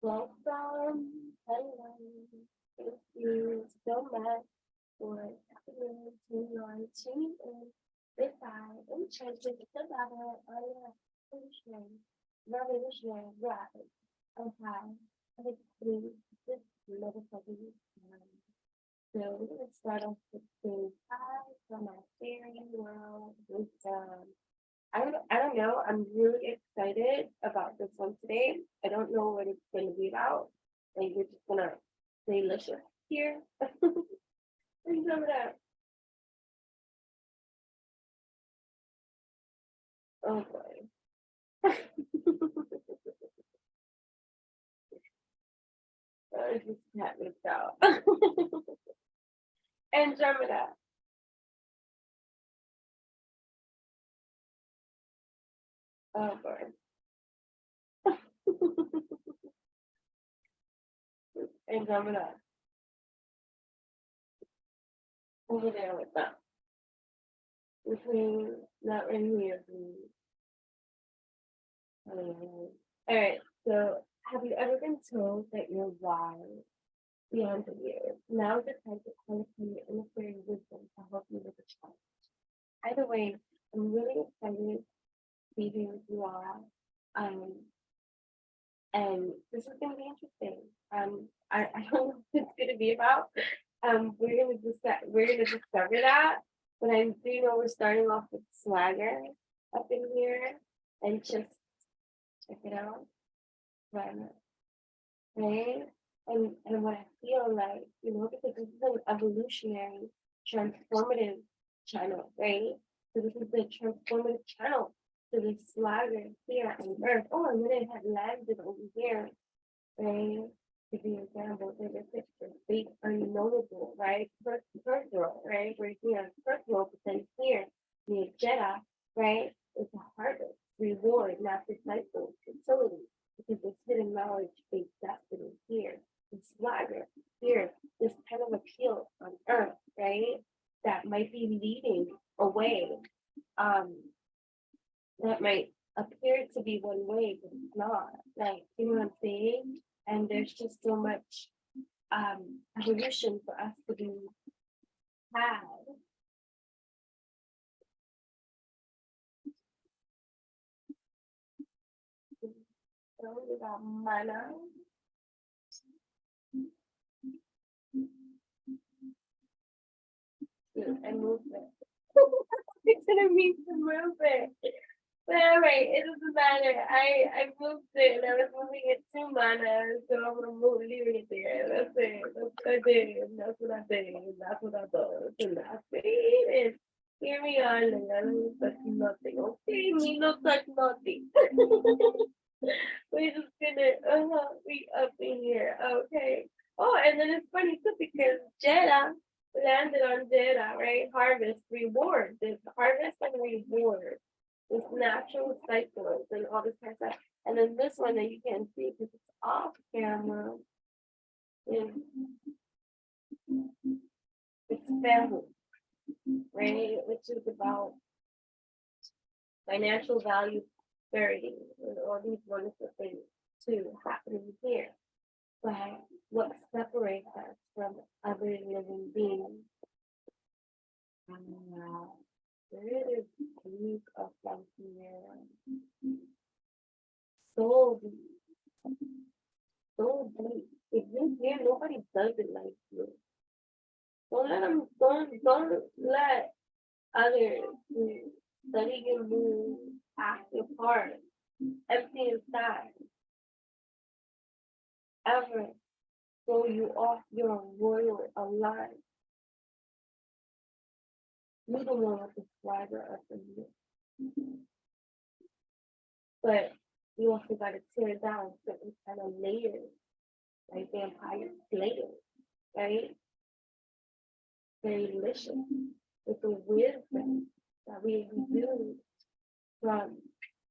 Welcome, hello. Thank you so much for coming to your tuning in with I Enchanted the Battle on your revolutionary rise of high of extreme this motherfucking time. So we're gonna start off with phase 5 from our fairy world wisdom. I don't know. I'm really excited about this one today. I don't know what it's going to be about. Like, we're just going to play delicious here. And some of that. Oh boy. I just cat this out. Andromeda. Oh boy. Andromeda. Over there with that. Between not right here. Alright, so have you ever been told that you're wise beyond the years? Now is the time to call upon your inner fairy wisdom to help you with the challenge. Either way, I'm really excited to be here with you all. And this is gonna be interesting. I don't know what it's gonna be about. We're gonna discover that. But I do know we're starting off with swagger up in here and just check it out. Right? And what I feel like, because this is an evolutionary, transformative channel, right? So this is the transformative channel to the swagger here on Earth. Oh, and then it had landed over here, right? To be example, there's a picture, big unknowable, right? Personal, right? We're here personal, but then here, near Jeddah, right? It's a harvest, reward, master cycle, fertility, because there's hidden knowledge, based destiny here, the swagger here, this kind of appeal on Earth, right? That might be leading away. That might appear to be one way, but it's not. Like, you know what I'm saying? And there's just so much evolution for us to be had. So we got mana. And movement. It's gonna be some movement. But anyway, it doesn't matter. I moved it and I was moving it to mana, so I'm gonna leave it there. That's it. That's what I did. That's what I did. That's what I thought. And that's it. And hear me on. I don't touch nothing. Okay, me no touch nothing. We're just gonna be up in here. Okay. Oh, and then it's funny too because Jeddah landed on Jeddah, right? Harvest, reward. There's harvest and reward. This natural cycles and all this kind of stuff. And then this one that you can't see because it's off camera is it's family, right? Which is about financial value prosperity and all these wonderful things too happening here. But what separates us from other living beings? There is deep up here. So deep. So deep. If you're here, nobody does it like you. Don't let others study your mood, act your part, empty inside. Ever throw you off your royal alive. You're the one with the swagger up in you. But you also got to tear down certain kind of layers, like vampire slayers, right? Very delicious with the wisdom that we do from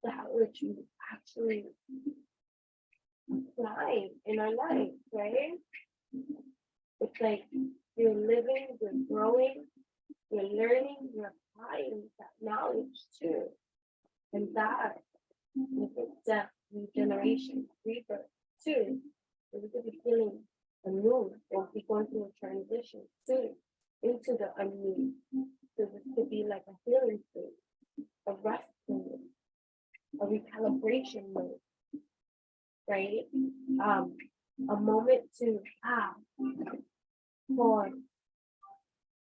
that which we actually apply in our life, right? It's like you're living, you're growing, you're learning, you're applying that knowledge too. And that with the death, regeneration, rebirth too, So we could be feeling anew or be going through a transition soon into the anew. So this could be like a healing state, a rest mode, a recalibration mode, right? A moment to pause.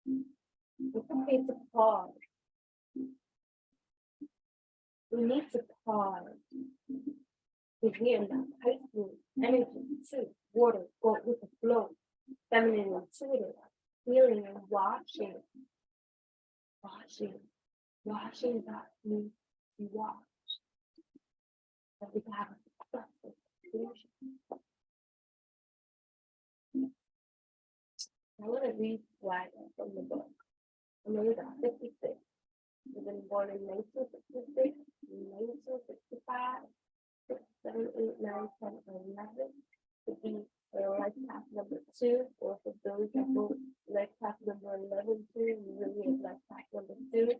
It's okay to pause. We need to pause. Because we are not high school energy too. Water, go with the flow. Feminine intuitive. Healing and washing. Washing that means to wash. That we can have a successful creation. I want to read Swagger from the book. I'm going to read 56. We've been born in 1966, 1965, 6, 7, 8, 9, 10, 11. To be life path number 2, or for those that vote life path number 11 too, you really have life path number 2.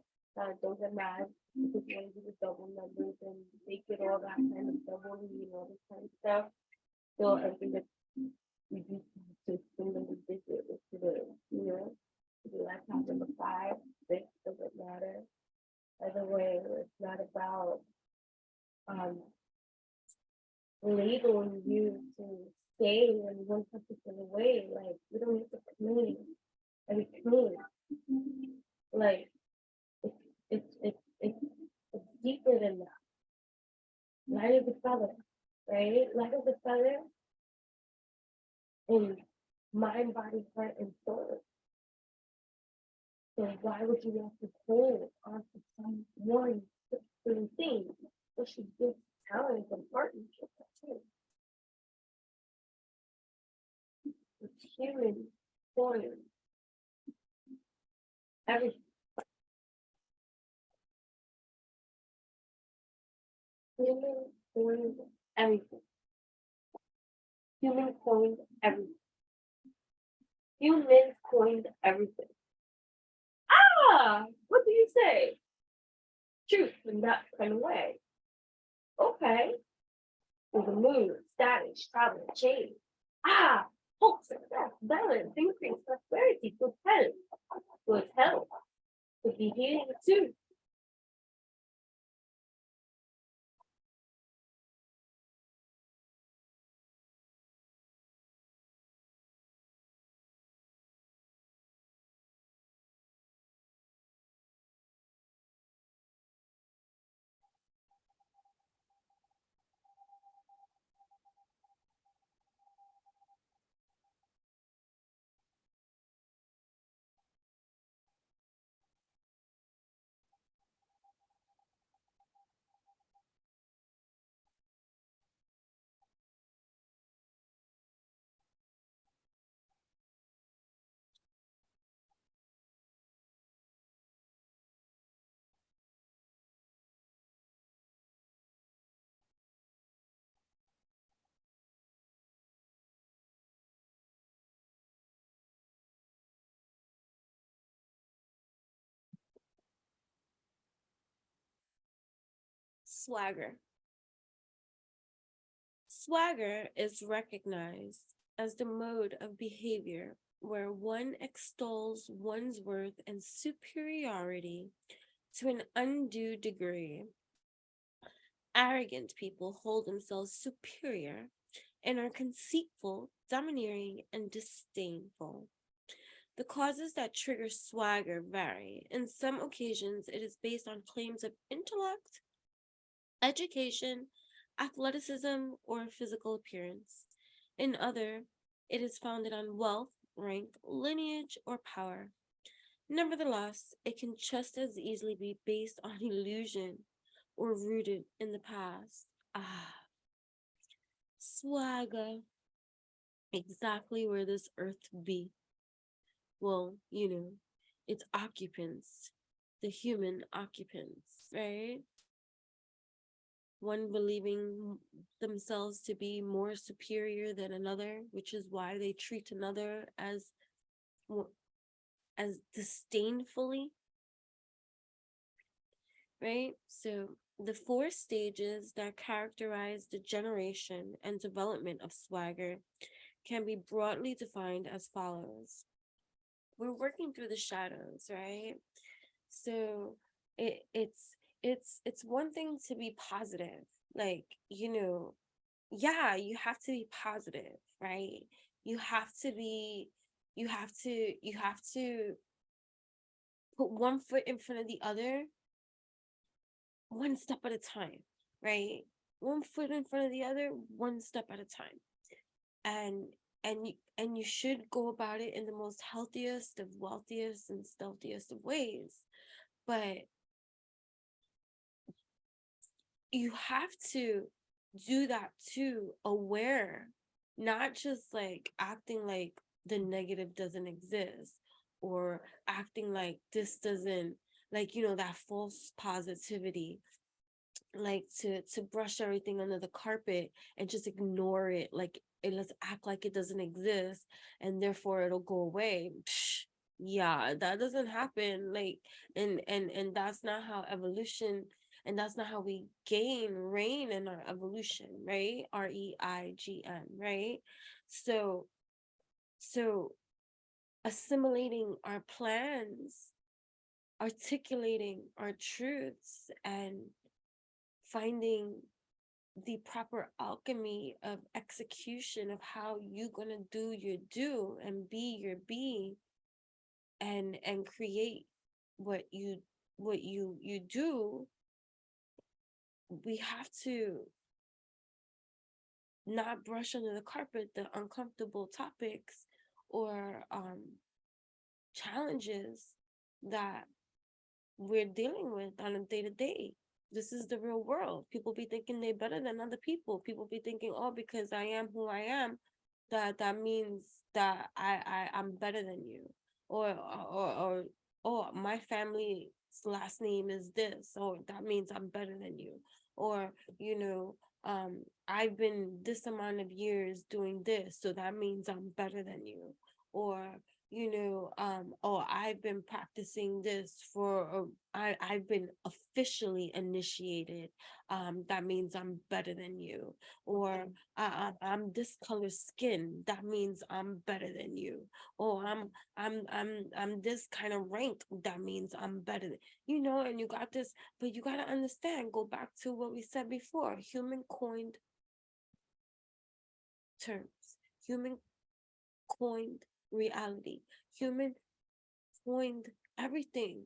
Don't get mad because you want to do the double numbers and make it all that kind of double, all this kind of stuff. So I think that we do to single digit to the, to the life path number 5, 6, doesn't matter. Either way, it's not about labeling you to stay in one particular way. Like, we don't need to clean and be clean. Like, it's deeper than that. Light of the feather, right? Light of the feather in mind, body, heart, and soul. So why would you have to hold on to some one certain thing? Especially good talent and partnership too. It's human coin. Everything. Human coined everything. Human coined everything. Humans coined everything. What do you say? Truth in that kind of way. Okay. There's a mood, status, travel, change. Hope, success, balance, increase, prosperity, good health. Good health. Could be healing too. Swagger. Swagger is recognized as the mode of behavior where one extols one's worth and superiority to an undue degree. Arrogant people hold themselves superior and are conceitful, domineering, and disdainful. The causes that trigger swagger vary. In some occasions, it is based on claims of intellect, education, athleticism, or physical appearance. In other, it is founded on wealth, rank, lineage, or power. Nevertheless, it can just as easily be based on illusion or rooted in the past. Swagger. Exactly where this earth be. Well, its occupants, the human occupants, right? One believing themselves to be more superior than another, which is why they treat another as disdainfully, right? So The four stages that characterize the generation and development of swagger can be broadly defined as follows. We're working through the shadows, right? So it's one thing to be positive, like, yeah, you have to be positive, right? You have to be, you have to put one foot in front of the other, one step at a time, right? One foot in front of the other, one step at a time. And you should go about it in the most healthiest of wealthiest and stealthiest of ways. But you have to do that too, aware, not just like acting like the negative doesn't exist, or acting like this doesn't, like, that false positivity, like to brush everything under the carpet and just ignore it, like let's act like it doesn't exist and therefore it'll go away. Psh, yeah, that doesn't happen. Like, and that's not how evolution, and that's not how we gain reign in our evolution, right? REIGN, right? So assimilating our plans, articulating our truths, and finding the proper alchemy of execution of how you're gonna do your do and be your be, and create what you do. We have to not brush under the carpet the uncomfortable topics or challenges that we're dealing with on a day-to-day. This is the real world. People be thinking they're better than other people. People be thinking, oh, because I am who I am, that means that I'm better than you, or oh, my family's last name is this, or that means I'm better than you, or I've been this amount of years doing this, so that means I'm better than you, or oh, I've been practicing this for, I've been officially initiated, that means I'm better than you, or I'm this color skin, that means I'm better than you, or I'm this kind of rank, that means I'm better than, and you got this. But you got to understand, go back to what we said before, human coined terms, human coined reality, human coined everything.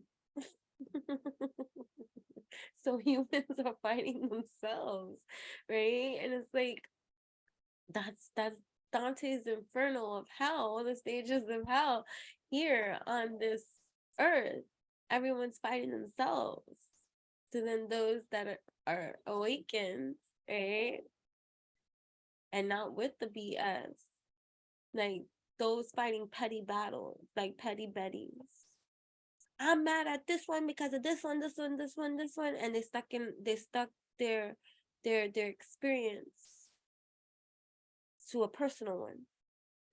So humans are fighting themselves, right? And it's like, that's Dante's Inferno of hell, the stages of hell here on this earth. Everyone's fighting themselves. So then those that are awakened, right, and not with the BS, like those fighting petty battles, like petty betties. I'm mad at this one because of this one, this one, this one, this one, and they stuck their experience to a personal one.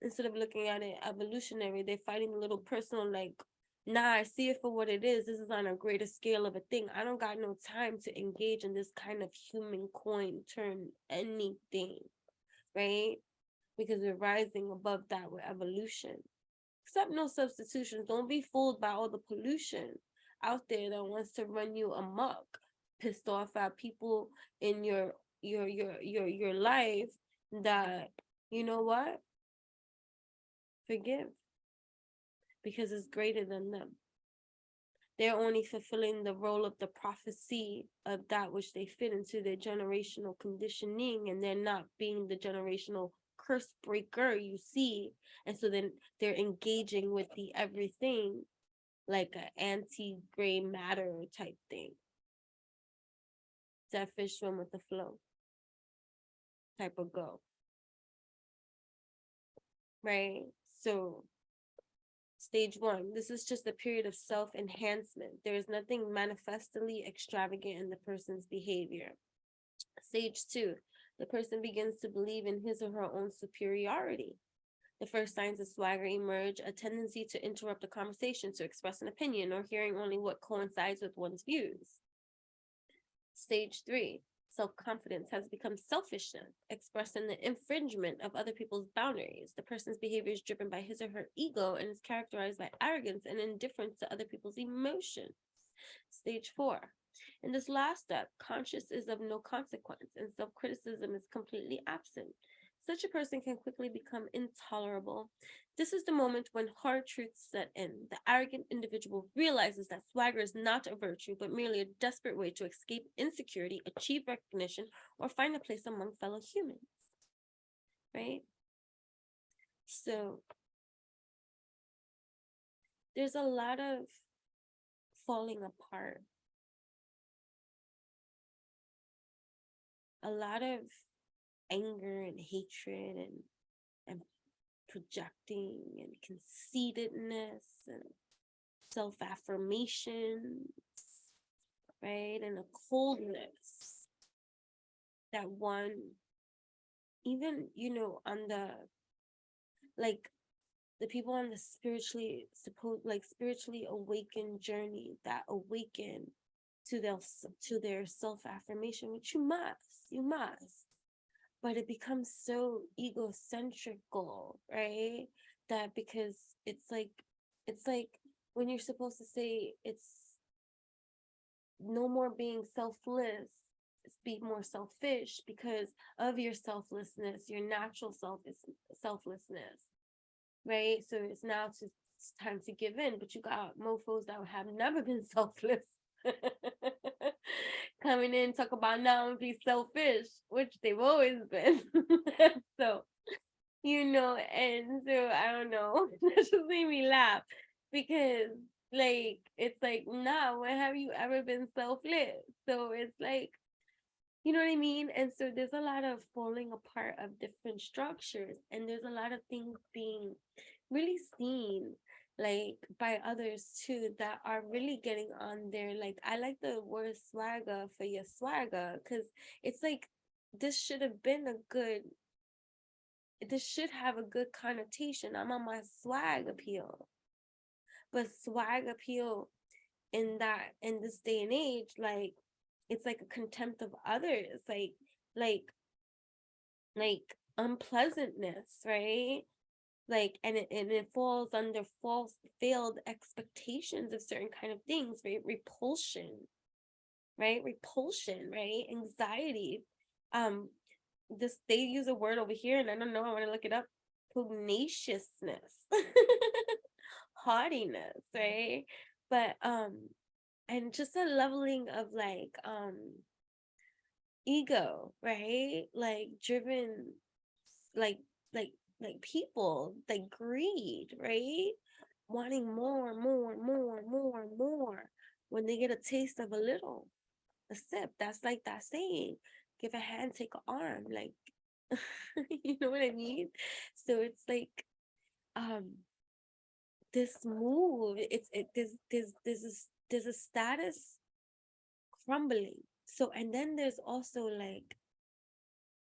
Instead of looking at it evolutionary, they're fighting a little personal, like, nah, I see it for what it is. This is on a greater scale of a thing. I don't got no time to engage in this kind of human coin turn anything, right? Because we're rising above that with evolution. Accept no substitutions. Don't be fooled by all the pollution out there that wants to run you amok. Pissed off at people in your life that, you know what? Forgive, because it's greater than them. They're only fulfilling the role of the prophecy of that which they fit into their generational conditioning, and they're not being the generational curse breaker, you see. And so then they're engaging with the everything like an anti-gray matter type thing. That fish swim with the flow type of go. Right? So stage 1, this is just a period of self-enhancement. There is nothing manifestly extravagant in the person's behavior. Stage 2, the person begins to believe in his or her own superiority. The first signs of swagger emerge: a tendency to interrupt a conversation, to express an opinion, or hearing only what coincides with one's views. Stage 3, self-confidence has become selfishness, expressed in the infringement of other people's boundaries. The person's behavior is driven by his or her ego and is characterized by arrogance and indifference to other people's emotions. Stage 4. In this last step, conscious is of no consequence and self-criticism is completely absent. Such a person can quickly become intolerable. This is the moment when hard truths set in. The arrogant individual realizes that swagger is not a virtue, but merely a desperate way to escape insecurity, achieve recognition, or find a place among fellow humans. Right? So, there's a lot of falling apart. A lot of anger and hatred and projecting and conceitedness and self-affirmation, right? And a coldness that one, even, on the people on the spiritually awakened journey that awaken to their self-affirmation, which you must. But it becomes so egocentrical, right? That because it's like when you're supposed to say it's no more being selfless, it's be more selfish because of your selflessness, your natural selflessness, right? So it's time to give in, but you got mofos that have never been selfless coming in talk about now and be selfish, which they've always been. So and so I don't know. That just made me laugh because it's like, nah, when have you ever been selfless? So it's like, you know what I mean? And so there's a lot of falling apart of different structures, and there's a lot of things being really seen by others too that are really getting on there. I like the word swagger for your swagger, because it's like this should have a good connotation. I'm on my swag appeal. But swag appeal in this day and age, it's like a contempt of others, like unpleasantness, right? And it falls under false failed expectations of certain kind of things, right? Repulsion, right? Anxiety. They use a word over here, and I don't know, I want to look it up. Pugnaciousness, haughtiness, right? But and just a leveling of ego, right? Driven, like people, greed, right? Wanting more, when they get a taste of a little, a sip. That's like that saying, give a hand, take an arm, you know what I mean? So it's like this move, there's a status crumbling. So, and then there's also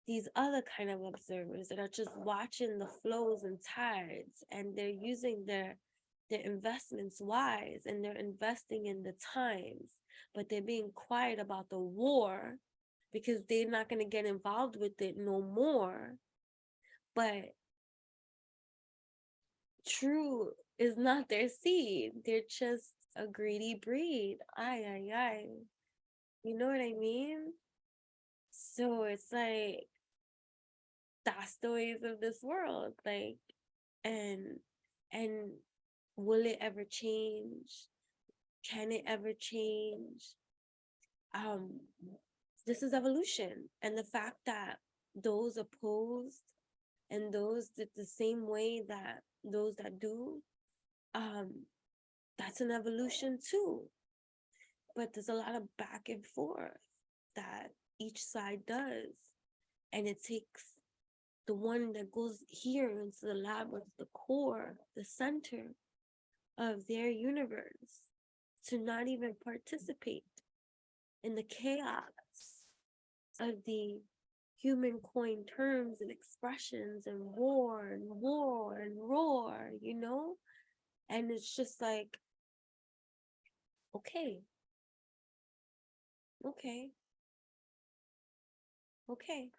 these other kind of observers that are just watching the flows and tides, and they're using their investments wise, and they're investing in the times, but they're being quiet about the war because they're not going to get involved with it no more. But true is not their seed. They're just a greedy breed. Ay. You know what I mean? So it's like, that's the ways of this world. And will it ever change? Can it ever change? This is evolution. And the fact that those opposed and those did the same way that those that do, that's an evolution too. But there's a lot of back and forth that each side does. And it takes the one that goes here into the labyrinth, the core, the center of their universe, to not even participate in the chaos of the human coined terms and expressions and war and roar, And it's just like, okay, Okay.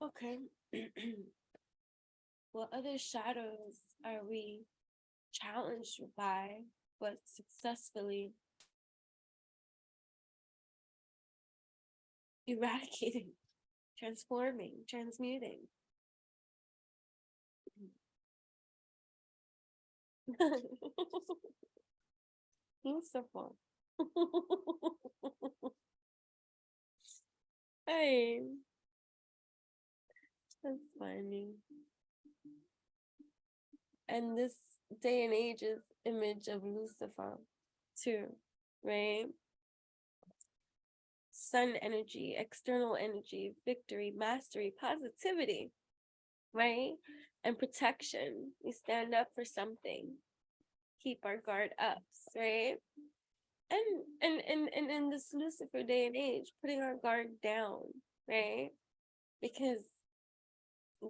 Okay. What other shadows are we challenged by, but successfully eradicating, transforming, transmuting? Beautiful. Hey, that's funny. And this day and age is image of Lucifer too, right? Sun energy, external energy, victory, mastery, positivity, right? And protection. We stand up for something, keep our guard up, right? And in this Lucifer day and age, putting our guard down, right? Because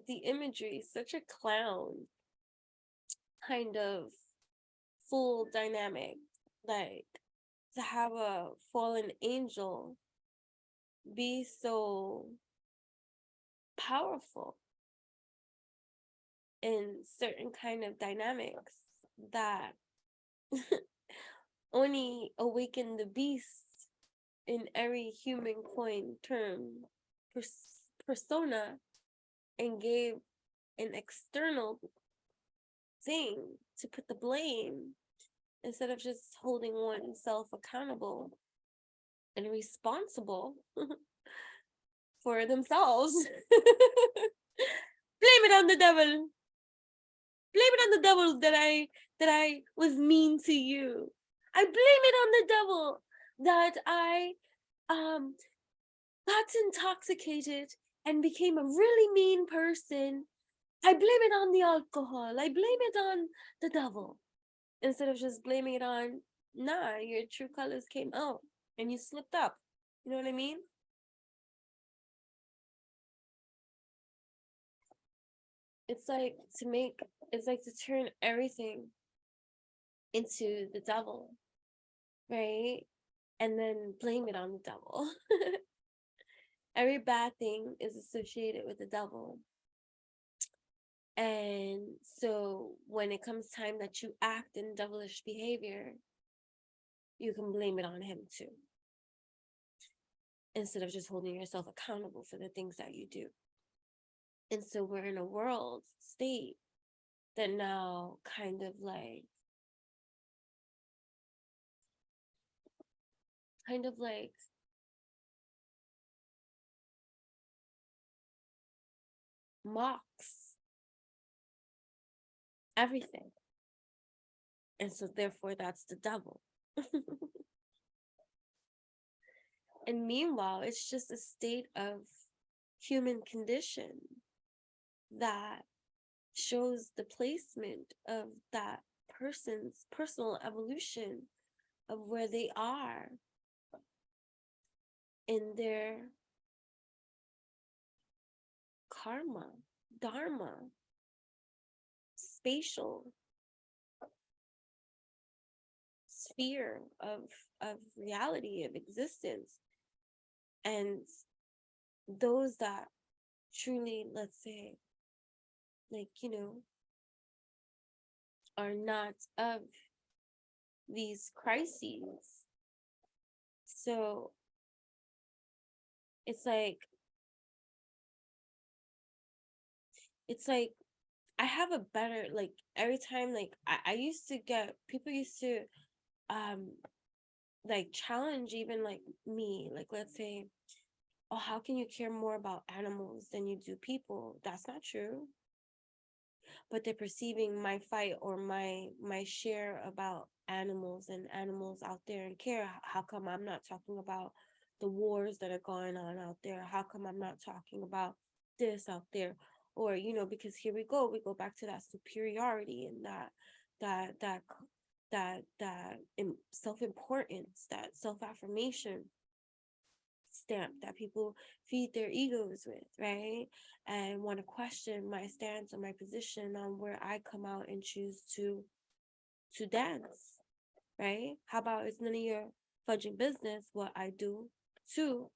the imagery is such a clown kind of full dynamic, like to have a fallen angel be so powerful in certain kind of dynamics that only awaken the beast in every human coin term persona, and gave an external thing to put the blame, instead of just holding oneself accountable and responsible for themselves. Blame it on the devil. Blame it on the devil that I was mean to you. I blame it on the devil that I got intoxicated and became a really mean person. I blame it on the alcohol. I blame it on the devil. Instead of just blaming it on, nah, your true colors came out and you slipped up. You know what I mean? It's like to turn everything into the devil, right? And then blame it on the devil. Every bad thing is associated with the devil. And so when it comes time that you act in devilish behavior, you can blame it on him too, instead of just holding yourself accountable for the things that you do. And so we're in a world state that now kind of like mocks everything. And so therefore that's the devil. And meanwhile, it's just a state of human condition that shows the placement of that person's personal evolution of where they are in their karma, dharma, spatial sphere of reality, of existence. And those that truly, let's say, like, are not of these crises. So it's like I have a better, like, every time, like, I used to get, people used to like challenge even like me, like, let's say, oh, how can you care more about animals than you do people? That's not true. But they're perceiving my fight or my share about animals and animals out there and care. How come I'm not talking about the wars that are going on out there? How come I'm not talking about this out there? Or, because here we go back to that superiority and that self-importance, that self-affirmation stamp that people feed their egos with, right? And want to question my stance or my position on where I come out and choose to dance, right? How about it's none of your fudging business what I do? Two,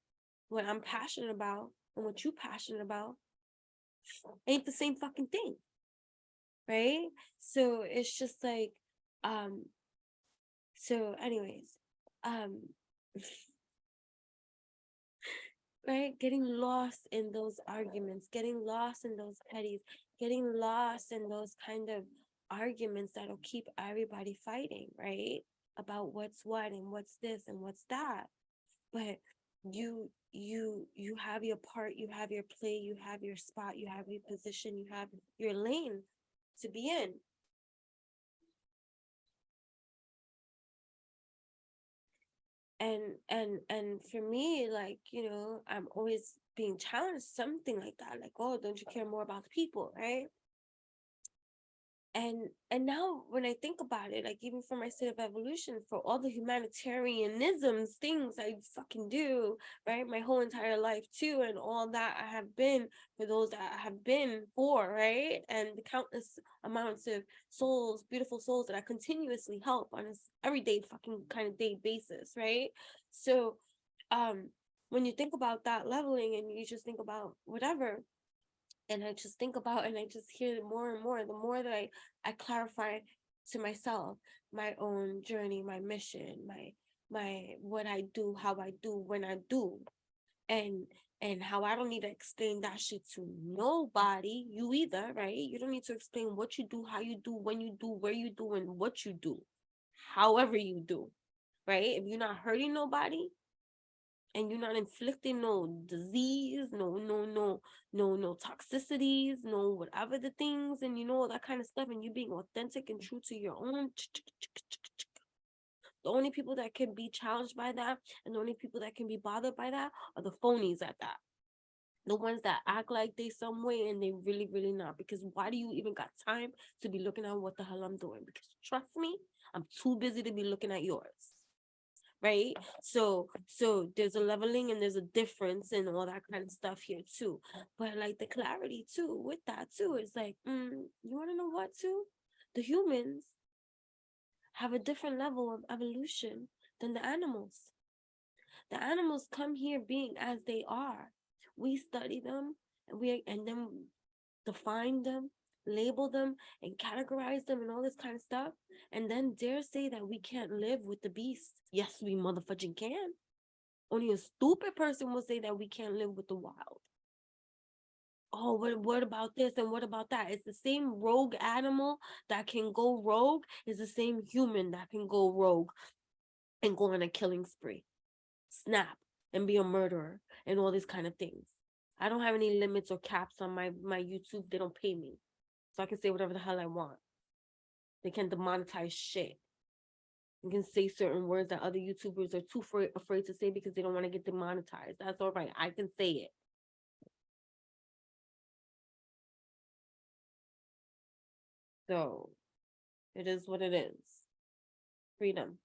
what I'm passionate about and what you passionate about ain't the same fucking thing, right? So it's just like, so anyways, um, right? Getting lost in those arguments, getting lost in those petties, getting lost in those kind of arguments that'll keep everybody fighting, right? About what's what and what's this and what's that. But you have your part, you have your play, you have your spot, you have your position, you have your lane to be in. And for me, like, you know, I'm always being challenged something like that, like, oh, don't you care more about the people, right? And now when I think about it, like, even for my state of evolution, for all the humanitarianisms things I fucking do, right, my whole entire life too, and all that I have been for those that I have been for, right, and the countless amounts of souls, beautiful souls that I continuously help on this everyday fucking kind of day basis, right? So when you think about that leveling and you just think about whatever, and I just think about and I just hear it more and more, the more that I clarify to myself my own journey, my mission, my what I do, how I do, when I do, and how I don't need to explain that shit to nobody, you either, right? You don't need to explain what you do, how you do, when you do, where you do, and what you do, however you do, right? If you're not hurting nobody, and you're not inflicting no disease, no toxicities, no whatever the things, and you know, that kind of stuff, and you being authentic and true to your own, the only people that can be challenged by that and the only people that can be bothered by that are the phonies at that. The ones that act like they some way and they really, really not. Because why do you even got time to be looking at what the hell I'm doing? Because trust me, I'm too busy to be looking at yours. Right? So there's a leveling and there's a difference and all that kind of stuff here too. But like the clarity too with that too is like, you want to know what too? The humans have a different level of evolution than the animals. The animals come here being as they are. We study them and then define them, label them, and categorize them and all this kind of stuff, and then dare say that we can't live with the beast. Yes, we motherfucking can. Only a stupid person will say that we can't live with the wild. Oh, what about this and what about that? It's the same rogue animal that can go rogue is the same human that can go rogue and go on a killing spree, snap, and be a murderer and all these kind of things. I don't have any limits or caps on my YouTube. They don't pay me. So I can say whatever the hell I want. They can demonetize shit. You can say certain words that other YouTubers are too afraid to say because they don't want to get demonetized. That's all right. I can say it. So it is what it is. Freedom.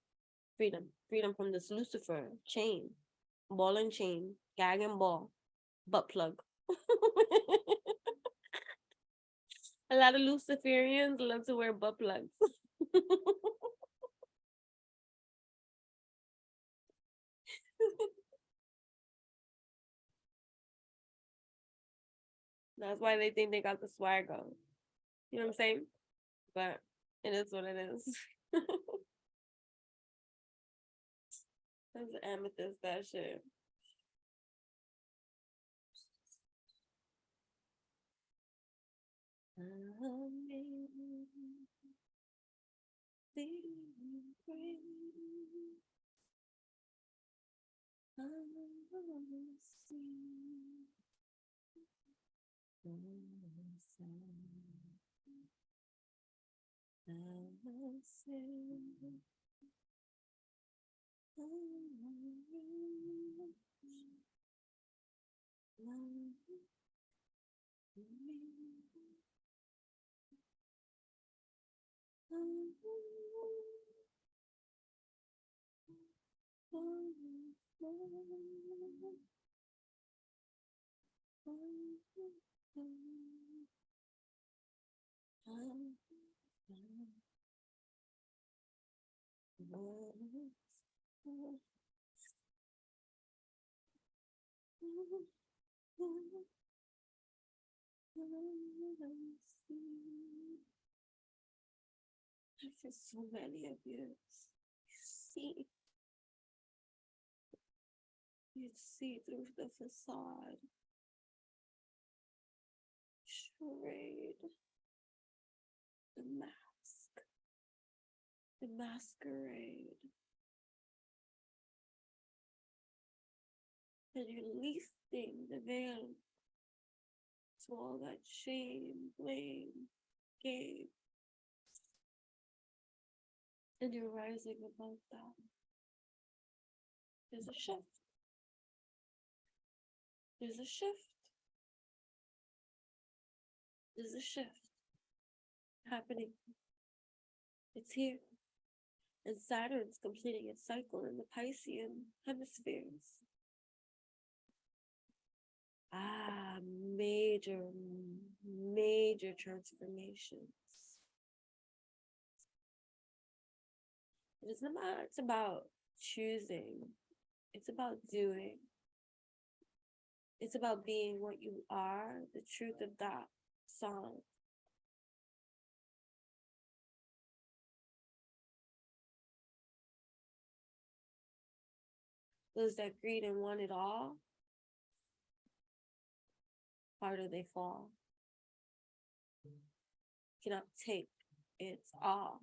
Freedom. Freedom from this Lucifer chain. Ball and chain. Gag and ball. Butt plug. A lot of Luciferians love to wear butt plugs. That's why they think they got the swag on. You know what I'm saying? But it is what it is. That's amethyst, that shit. For so many of you, see, you see through the facade, charade, the mask, the masquerade, and you're lifting the veil to all that shame, blame, game, and you're rising above that. There's a shift. There's a shift. There's a shift happening. It's here. And Saturn's completing its cycle in the Piscean hemispheres. Major transformations. It's about choosing. It's about doing. It's about being what you are, the truth of that song. Those that greed and want it all, harder they fall. Cannot take its all.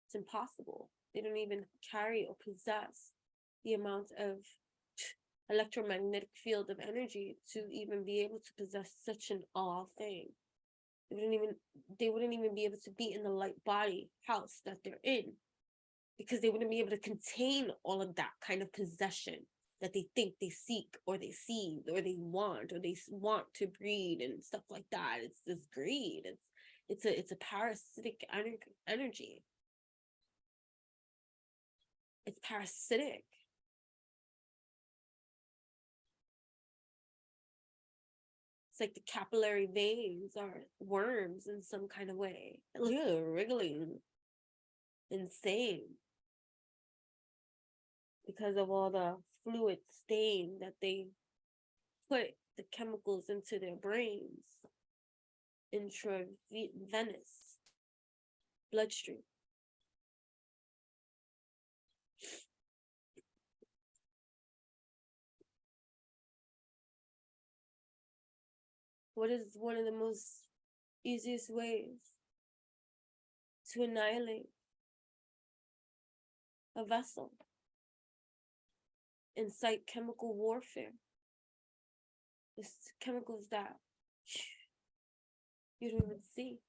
It's impossible. They don't even carry or possess the amount of electromagnetic field of energy to even be able to possess such an all thing. They wouldn't even be able to be in the light body house that they're in, because they wouldn't be able to contain all of that kind of possession that they think they seek or they see or they want to breed and stuff like that. It's this greed. It's a parasitic energy. It's parasitic. It's like the capillary veins are worms in some kind of way. Wriggling. Insane. Because of all the fluid stain that they put the chemicals into their brains. Intravenous bloodstream. What is one of the most easiest ways to annihilate a vessel? Incite chemical warfare. It's chemicals that you don't even see.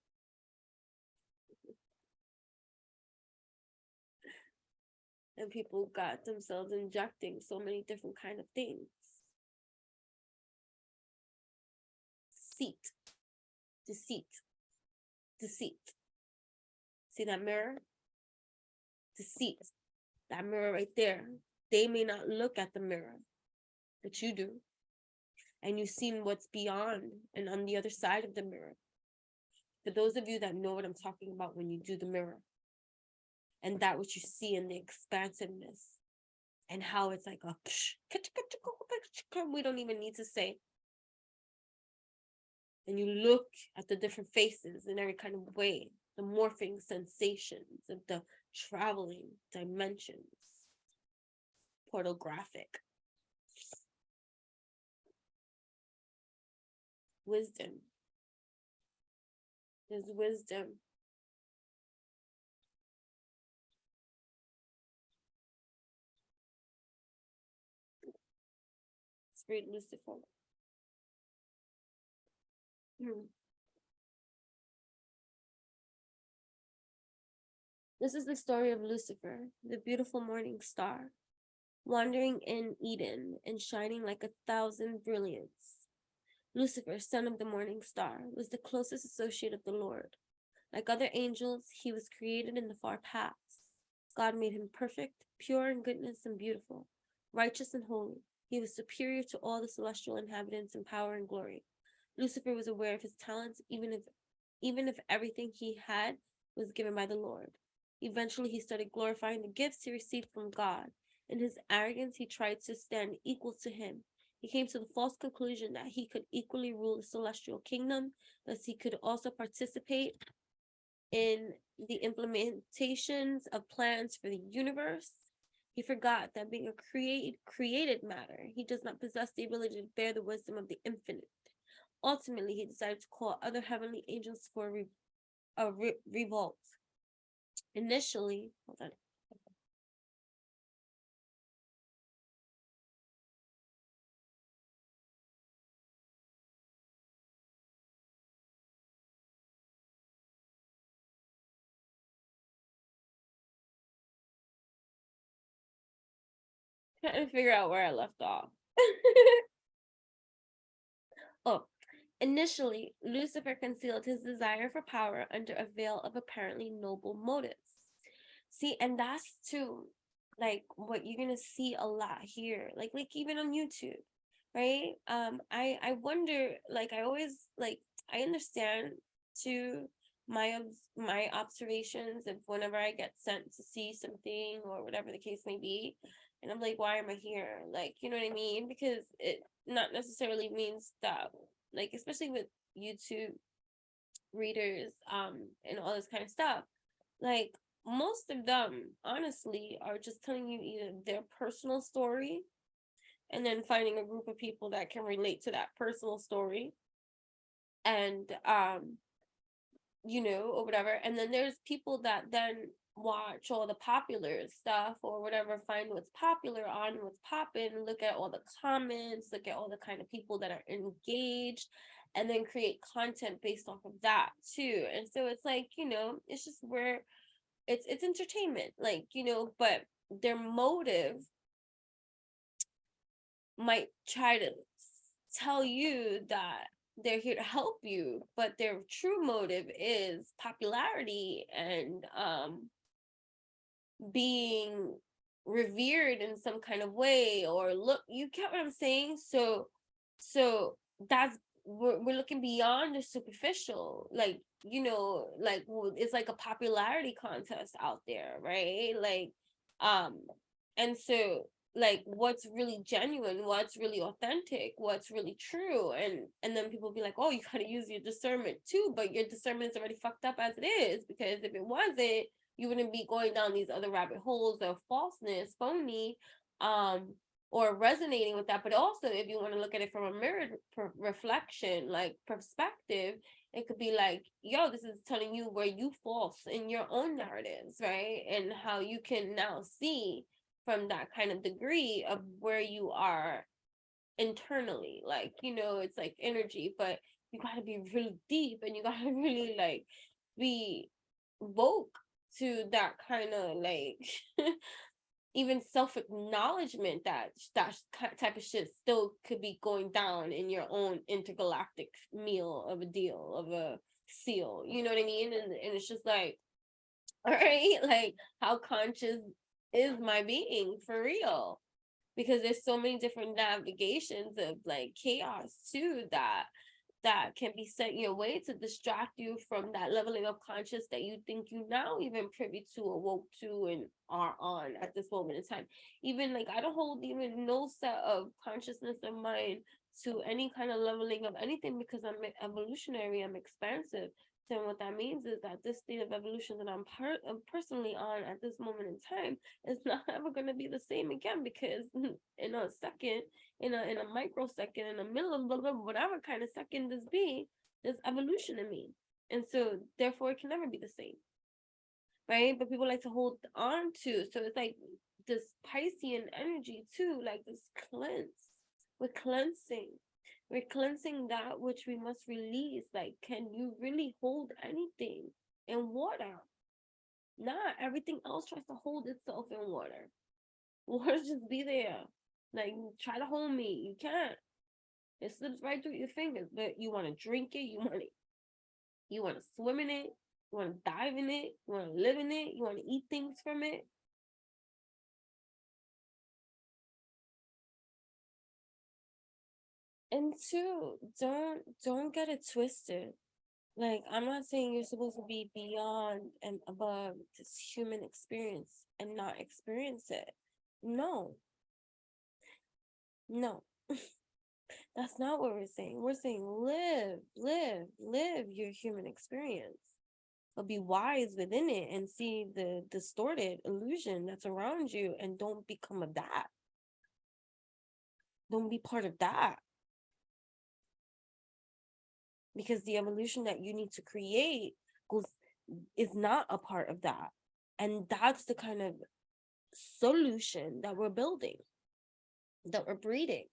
And people got themselves injecting so many different kind of things. Deceit. See that mirror? Deceit. That mirror right there. They may not look at the mirror, but you do. And you've seen what's beyond and on the other side of the mirror. For those of you that know what I'm talking about when you do the mirror, and that what you see in the expansiveness, and how it's like a we don't even need to say. And you look at the different faces in every kind of way, the morphing sensations of the traveling dimensions. Portographic. Wisdom. There's wisdom. Let's read Lucifer. This is the story of Lucifer, the beautiful morning star, wandering in Eden and shining like 1,000 brilliants. Lucifer, son of the morning star, was the closest associate of the Lord. Like other angels, he was created in the far past. God made him perfect, pure in goodness and beautiful, righteous and holy. He was superior to all the celestial inhabitants in power and glory. Lucifer was aware of his talents, even if everything he had was given by the Lord. Eventually, he started glorifying the gifts he received from God. In his arrogance, he tried to stand equal to him. He came to the false conclusion that he could equally rule the celestial kingdom, thus he could also participate in the implementations of plans for the universe. He forgot that being a created matter, he does not possess the ability to bear the wisdom of the infinite. Ultimately, he decided to call other heavenly angels for a revolt. Initially, hold on. Trying to figure out where I left off. Oh, initially, Lucifer concealed his desire for power under a veil of apparently noble motives. See, and that's too, like, what you're gonna see a lot here, like even on YouTube, right? I wonder, like, I always like, I understand to my observations of whenever I get sent to see something or whatever the case may be, and I'm like, why am I here? Like, you know what I mean? Because it not necessarily means that, like, especially with YouTube readers, and all this kind of stuff, like most of them honestly are just telling you either their personal story and then finding a group of people that can relate to that personal story and or whatever, and then there's people that then watch all the popular stuff or whatever, find what's popular on what's popping, look at all the comments, look at all the kind of people that are engaged, and then create content based off of that too. And so it's like, it's just where it's entertainment, like, but their motive might try to tell you that they're here to help you, but their true motive is popularity and being revered in some kind of way, or look, you get what I'm saying? So that's, we're looking beyond the superficial, like, like, it's like a popularity contest out there, right? Like, and so, like, what's really genuine, what's really authentic, what's really true, and then people be like, oh, you gotta use your discernment too, but your discernment's already fucked up as it is, because if it wasn't, you wouldn't be going down these other rabbit holes of falseness, phony, or resonating with that. But also, if you want to look at it from a mirrored reflection, like perspective, it could be like, yo, this is telling you where you false in your own narratives, right? And how you can now see from that kind of degree of where you are internally, like, it's like energy, but you got to be really deep, and you got to really like be woke to that kind of like even self-acknowledgement that type of shit still could be going down in your own intergalactic meal of a deal of a seal, you know what I mean? And it's just like, all right, like, how conscious is my being for real? Because there's so many different navigations of like chaos too that can be sent your way to distract you from that leveling of conscious that you think you now even privy to, awoke to, and are on at this moment in time. Even like, I don't hold even no set of consciousness of mine to any kind of leveling of anything, because I'm evolutionary, I'm expansive. So what that means is that this state of evolution that I'm personally on at this moment in time is not ever going to be the same again, because in a second, in a microsecond, in the middle of whatever kind of second this be, there's evolution in me, and so therefore it can never be the same, right? But people like to hold on to, so it's like this Piscean energy too, like this cleanse. We're cleansing that which we must release. Like, can you really hold anything in water? Nah, everything else tries to hold itself in water. Water just be there. Like, try to hold me, you can't. It slips right through your fingers. But you want to drink it, you want to swim in it, you want to dive in it, you want to live in it, you want to eat things from it. And two, don't get it twisted. Like, I'm not saying you're supposed to be beyond and above this human experience and not experience it. No, no. That's not what we're saying. We're saying live your human experience. But be wise within it and see the distorted illusion that's around you and don't become of that. Don't be part of that. Because the evolution that you need to create is not a part of that. And that's the kind of solution that we're building, that we're breeding.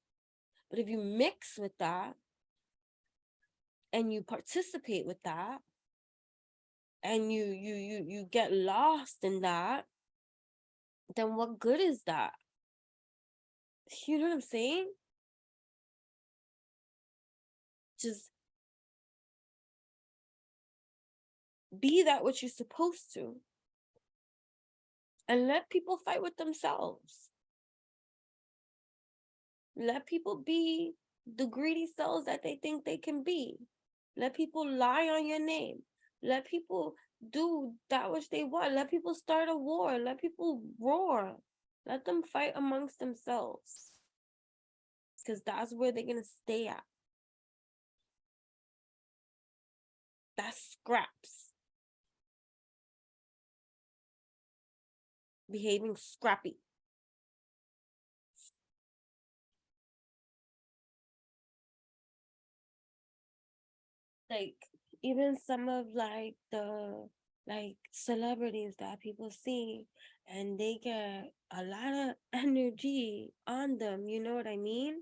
But if you mix with that and you participate with that and you get lost in that, then what good is that? You know what I'm saying? Just be that what you're supposed to and let people fight with themselves. Let people be the greedy selves that they think they can be. Let people lie on your name. Let people do that which they want. Let people start a war. Let people roar. Let them fight amongst themselves. Because that's where they're going to stay at. That's scraps. Behaving scrappy. Like, even some of like the celebrities that people see and they get a lot of energy on them, you know what I mean?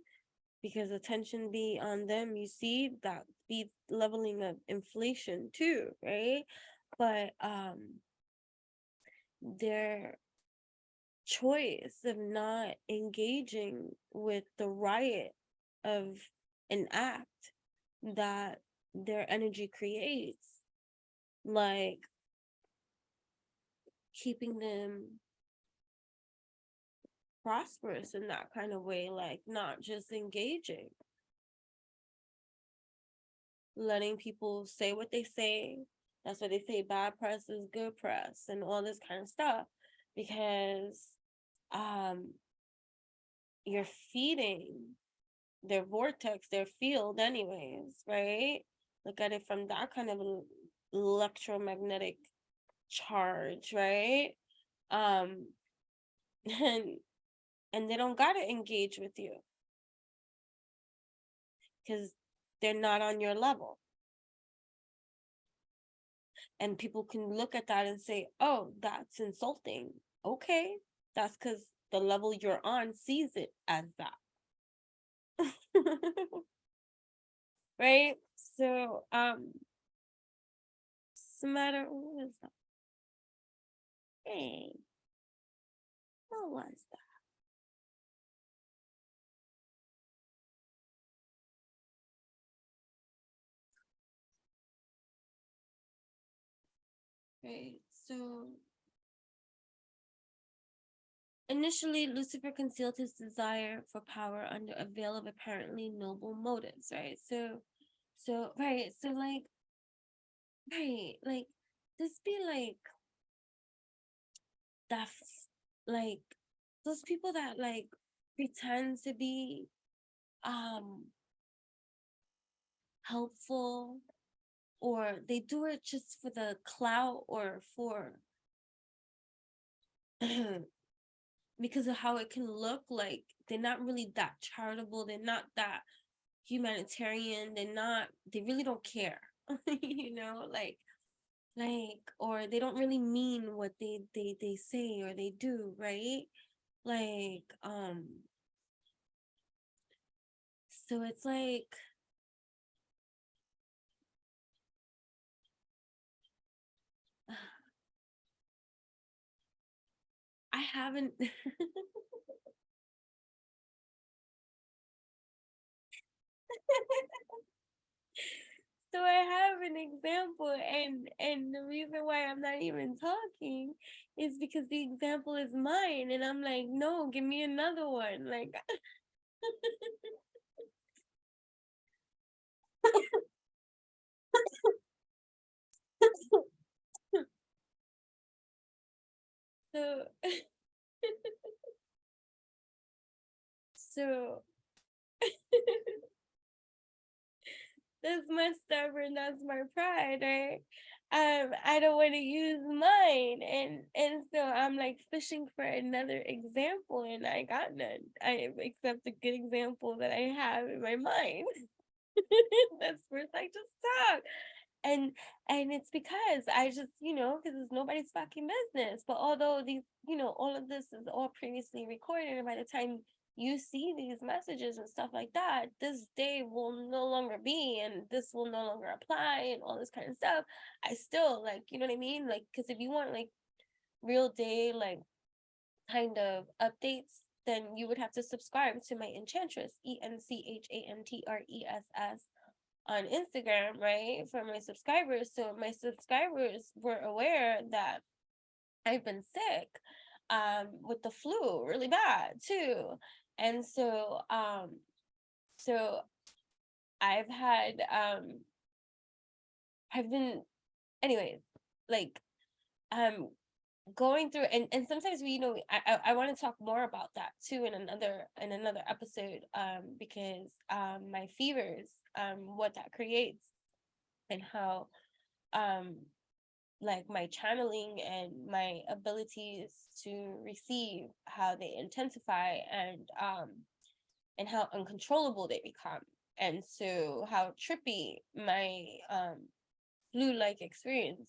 Because attention be on them, you see that be leveling of inflation too, right? But their choice of not engaging with the riot of an act that their energy creates, like keeping them prosperous in that kind of way, like not just engaging, letting people say what they say. That's why they say bad press is good press and all this kind of stuff, because you're feeding their vortex, their field anyways, right? Look at it from that kind of electromagnetic charge, right? And they don't gotta engage with you because they're not on your level. And people can look at that and say, oh, that's insulting. Okay, that's because the level you're on sees it as that. Right? So, no matter what is that? Hey, what was that? Right. So initially, Lucifer concealed his desire for power under a veil of apparently noble motives, right? Right. So, like, right, like, this be like, that's like those people that like pretend to be helpful, or they do it just for the clout or for because of how it can look. Like they're not really that charitable, they're not that humanitarian, they really don't care. You know, like or they don't really mean what they say or they do, right? Like so it's like I haven't so I have an example, and the reason why I'm not even talking is because the example is mine, and I'm like, no, give me another one. Like So, so that's my stubborn, that's my pride, right? I don't want to use mine, and so I'm like fishing for another example, and I got none. I accept the good example that I have in my mind. That's first I just talk. And it's because I just, because it's nobody's fucking business. But although these, all of this is all previously recorded, and by the time you see these messages and stuff like that, this day will no longer be, and this will no longer apply, and all this kind of stuff. I still, like, you know what I mean? Like, because if you want like real day, like, kind of updates, then you would have to subscribe to my Enchantress, ENCHANTRESS, on Instagram, right? For my subscribers. So my subscribers were aware that I've been sick with the flu really bad too. And so I've had I've been, anyways, like going through, and sometimes we, I want to talk more about that too in another episode, because my fevers, what that creates, and how like my channeling and my abilities to receive, how they intensify, and how uncontrollable they become, and so how trippy my flu-like experience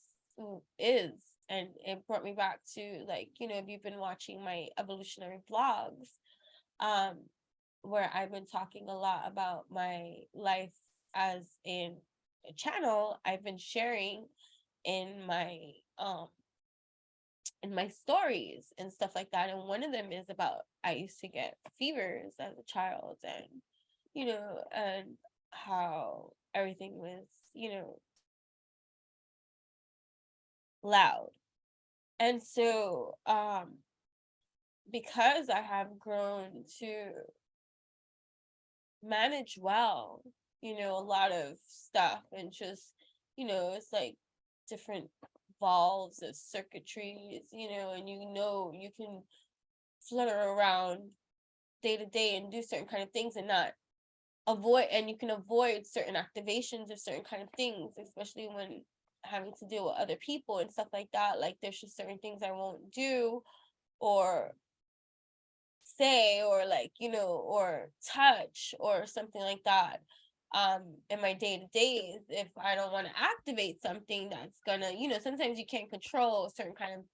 is. And it brought me back to, like, if you've been watching my evolutionary vlogs, where I've been talking a lot about my life as in a channel, I've been sharing in my stories and stuff like that. And one of them is about, I used to get fevers as a child, and and how everything was loud. And so because I have grown to manage well, a lot of stuff, and just, it's like different valves of circuitries, and you can flutter around day to day and do certain kind of things, and not avoid, and you can avoid certain activations of certain kind of things, especially when having to deal with other people and stuff like that. Like, there's just certain things I won't do or say, or like, or touch or something like that in my day-to-days, if I don't want to activate something that's gonna, sometimes you can't control certain kind of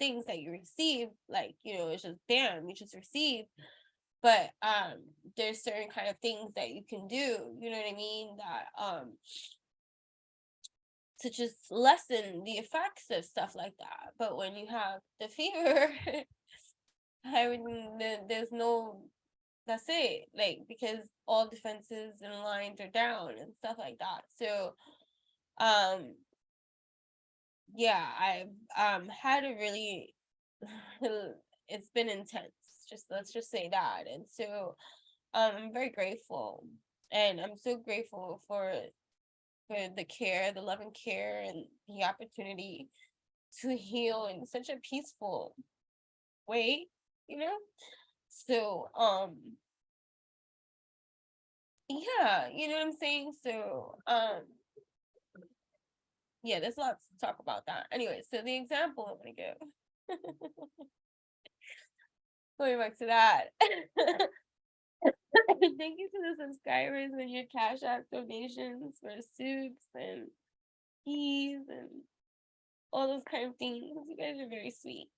things that you receive, like, it's just bam, you just receive. But there's certain kind of things that you can do, you know what I mean, that to just lessen the effects of stuff like that. But when you have the fever, there's no, that's it, like, because all defenses and lines are down and stuff like that. So yeah, I've had a really it's been intense, just, let's just say that. And so I'm very grateful, and I'm so grateful for the care, the love and care, and the opportunity to heal in such a peaceful way, you know? So, yeah, you know what I'm saying? So, yeah, there's lots to talk about that. Anyway, so the example I'm gonna give, going back to that. Thank you to the subscribers and your Cash App donations for soups and teas and all those kind of things. You guys are very sweet.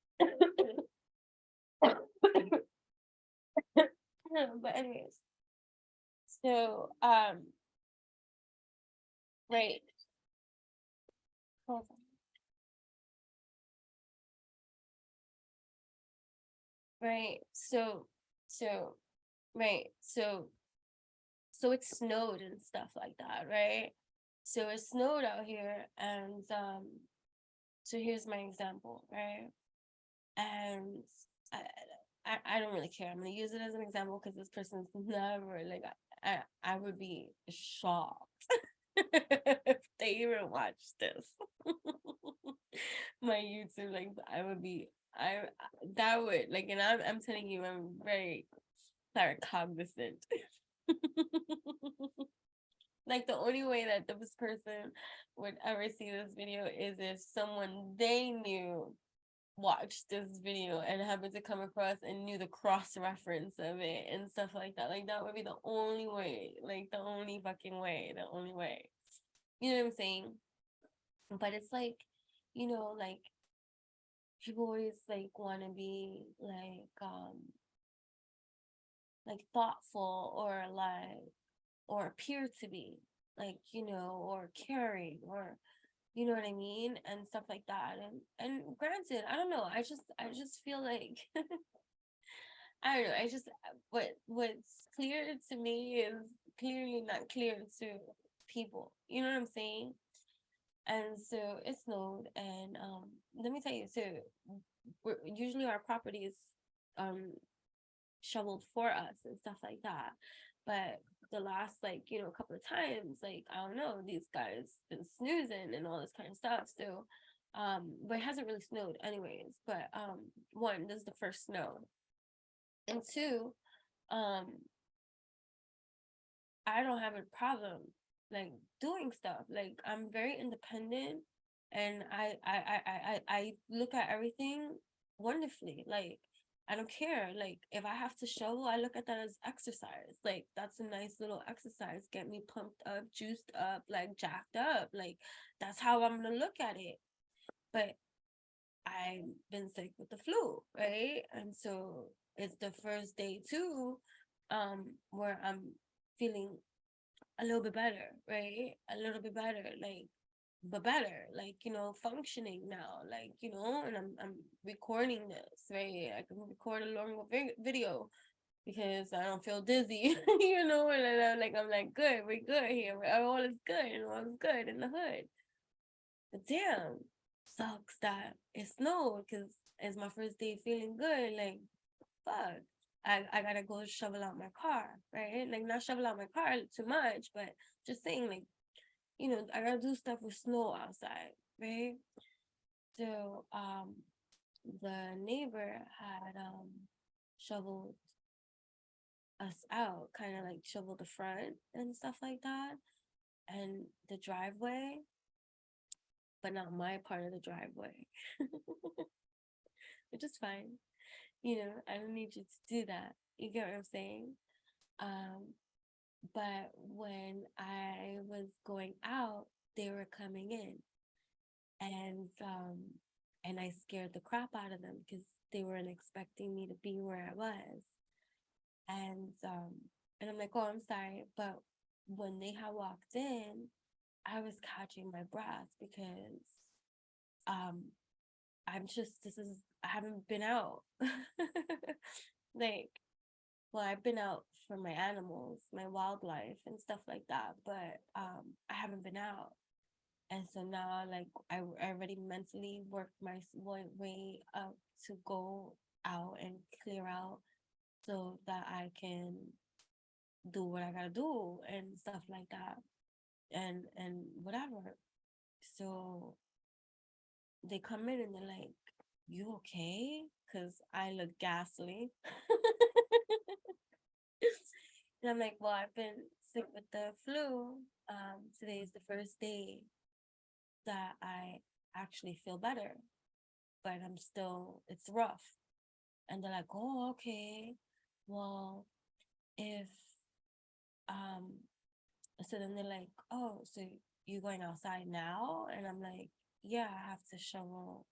But anyways, so right. Hold on. Right. So right. So it snowed and stuff like that, right? So it snowed out here, and so here's my example, right? And I, I don't really care. I'm gonna use it as an example because this person's never, like, I would be shocked if they even watch this. My YouTube, like, I would be that would like, and I'm telling you, I'm very cognizant. Like the only way that this person would ever see this video is if someone they knew watched this video and happened to come across and knew the cross reference of it and stuff like that. Like that would be the only way, like the only fucking way, the only way. You know what I'm saying? But it's like, like people always like want to be like thoughtful or appear to be like, or caring or what I mean, and stuff like that. And granted, I don't know, I just feel like I don't know, I just what's clear to me is clearly not clear to people. You know what I'm saying? And so it snowed, and let me tell you, so usually our property is shoveled for us and stuff like that. But the last couple of times, like, I don't know, these guys been snoozing and all this kind of stuff. So but it hasn't really snowed anyways. But one, this is the first snow. And two, I don't have a problem like doing stuff. Like I'm very independent, and I look at everything wonderfully. Like I don't care. Like if I have to shovel, I look at that as exercise. Like that's a nice little exercise. Get me pumped up, juiced up, like jacked up. Like that's how I'm gonna look at it. But I've been sick with the flu, right? And so it's the first day too, where I'm feeling a little bit better, right? A little bit better, like, but better, like, functioning now, like, and I'm recording this, right? I can record a longer video because I don't feel dizzy, and I'm like, good, we're good here, all is good, and all is good in the hood. But damn, sucks that it snowed because it's my first day feeling good, like, fuck. I gotta go shovel out my car, right? Like not shovel out my car too much, but just saying like, I gotta do stuff with snow outside, right? So the neighbor had shoveled us out, kind of like shoveled the front and stuff like that, and the driveway, but not my part of the driveway. Which is fine. I don't need you to do that. You get what I'm saying? But when I was going out, they were coming in, and I scared the crap out of them because they weren't expecting me to be where I was. And I'm like, oh, I'm sorry. But when they had walked in, I was catching my breath because I haven't been out. Like, well, I've been out for my animals, my wildlife and stuff like that, but I haven't been out. And so now, like, I already mentally worked my way up to go out and clear out so that I can do what I gotta do and stuff like that, and whatever. So they come in and they're like, you okay? Because I look ghastly. And I'm like, well, I've been sick with the flu. Today is the first day that I actually feel better, but it's rough. And they're like, oh, okay. Well, if, so then they're like, oh, so you going outside now? And I'm like, yeah, I have to shovel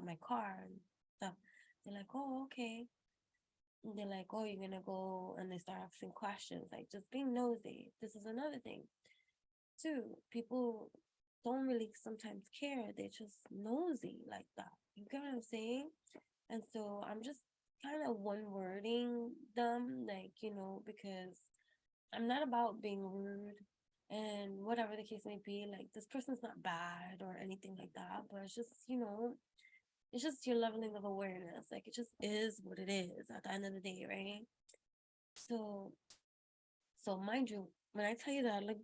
my car and stuff. They're like, oh, okay. And they're like, oh, you're gonna go, and they start asking questions, like just being nosy. This is another thing too. People don't really sometimes care. They're just nosy like that. You get what I'm saying? And so I'm just kind of one wording them, like, because I'm not about being rude and whatever the case may be. Like, this person's not bad or anything like that, but it's just, it's just your leveling of awareness. Like, it just is what it is at the end of the day, right? So mind you, when I tell you that I look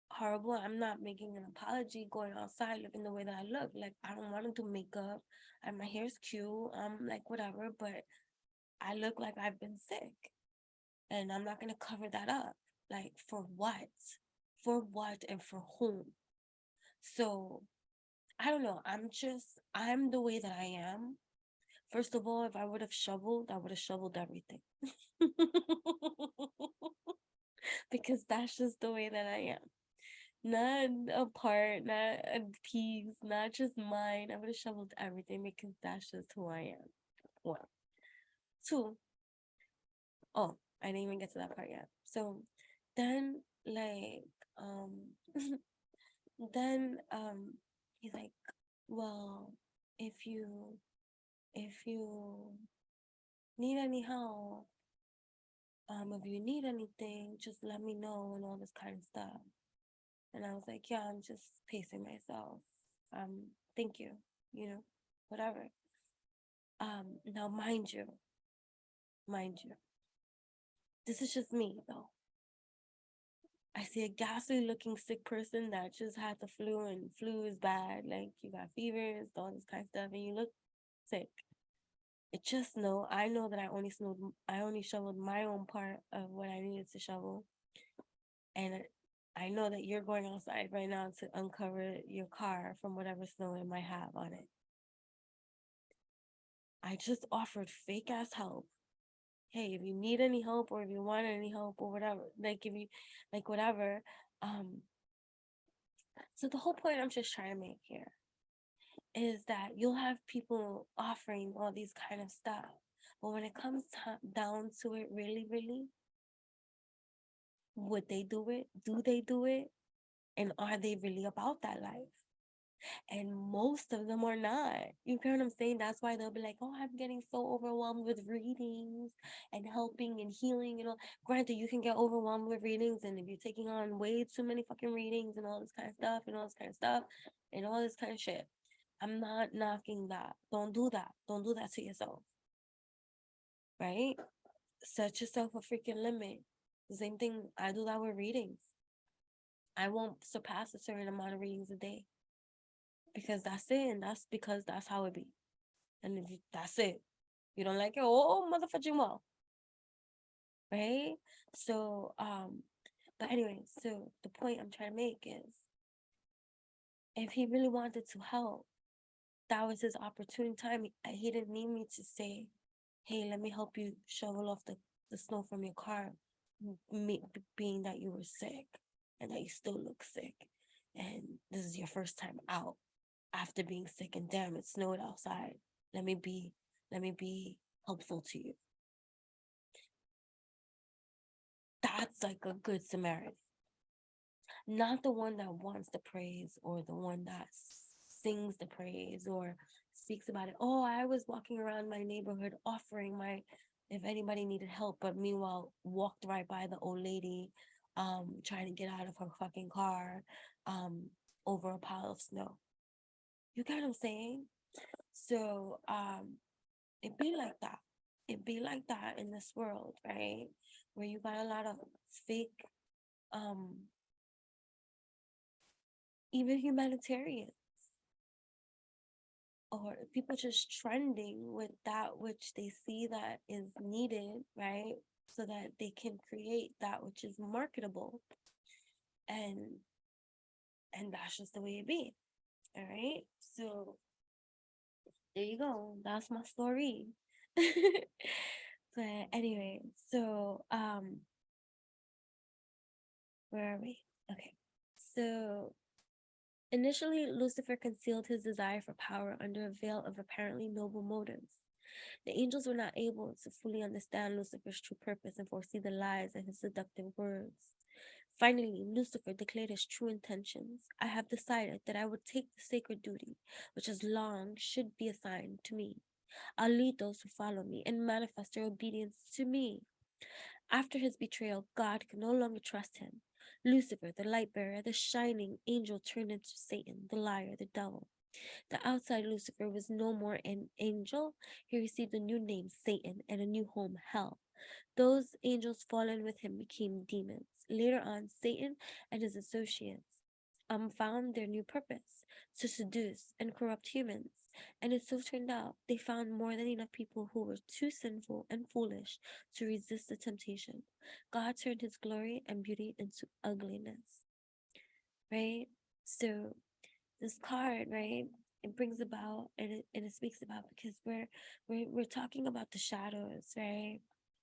horrible. I'm not making an apology going outside looking the way that I look. Like, I don't want to do makeup and my hair's cute. I'm like, whatever, but I look like I've been sick and I'm not going to cover that up. Like, for what? For what and for whom? So, I don't know. I'm the way that I am. First of all, if I would have shoveled, I would have shoveled everything. Because that's just the way that I am. Not a part, not a piece, not just mine. I would have shoveled everything because that's just who I am. One. Two. Oh, I didn't even get to that part yet. So then like then he's like, well, if you need any help, if you need anything, just let me know and all this kind of stuff. And I was like, yeah, I'm just pacing myself. Thank you, whatever. Now mind you, this is just me though. I see a ghastly looking sick person that just had the flu and flu is bad. Like you got fevers, all this kind of stuff, and you look sick. I know that I only shoveled my own part of what I needed to shovel. And I know that you're going outside right now to uncover your car from whatever snow it might have on it. I just offered fake ass help. Hey, if you need any help or if you want any help or whatever, like if you like whatever. So the whole point I'm just trying to make here is that you'll have people offering all these kind of stuff. But when it comes down to it, really, really, would they do it? Do they do it? And are they really about that life? And most of them are not. You get what I'm saying? That's why they'll be like, oh, I'm getting so overwhelmed with readings and helping and healing and all. Granted, you can get overwhelmed with readings, and if you're taking on way too many fucking readings and all this kind of stuff and all this kind of stuff and all this kind of shit, I'm not knocking that. Don't do that. Don't do that to yourself. Right? Set yourself a freaking limit. The same thing, I do that with readings. I won't surpass a certain amount of readings a day. Because that's it, and that's because that's how it be. And if that's it. You don't like it, oh motherfucking well. Right? So, but anyway, so the point I'm trying to make is if he really wanted to help, that was his opportune time. He didn't need me to say, hey, let me help you shovel off the snow from your car, being that you were sick and that you still look sick. And this is your first time out after being sick, and damn, it snowed outside. Let me be helpful to you. That's like a good Samaritan. Not the one that wants the praise or the one that sings the praise or speaks about it. Oh, I was walking around my neighborhood offering if anybody needed help, but meanwhile walked right by the old lady trying to get out of her fucking car over a pile of snow. You get what I'm saying? So it be like that. It be like that in this world, right? Where you got a lot of fake even humanitarians or people just trending with that which they see that is needed, right? So that they can create that which is marketable. And that's just the way it be. All right. So there you go. That's my story. But anyway, so where are we? Okay. So initially, Lucifer concealed his desire for power under a veil of apparently noble motives. The angels were not able to fully understand Lucifer's true purpose and foresee the lies in his seductive words. Finally, Lucifer declared his true intentions. I have decided that I would take the sacred duty, which as long should be assigned to me. I'll lead those who follow me and manifest their obedience to me. After his betrayal, God could no longer trust him. Lucifer, the light bearer, the shining angel, turned into Satan, the liar, the devil. The outside Lucifer was no more an angel. He received a new name, Satan, and a new home, hell. Those angels fallen with him became demons. Later on, Satan and his associates found their new purpose, to seduce and corrupt humans. And it so turned out they found more than enough people who were too sinful and foolish to resist the temptation. God turned his glory and beauty into ugliness. Right? So this card, right? It brings about and it speaks about, because we're talking about the shadows, right?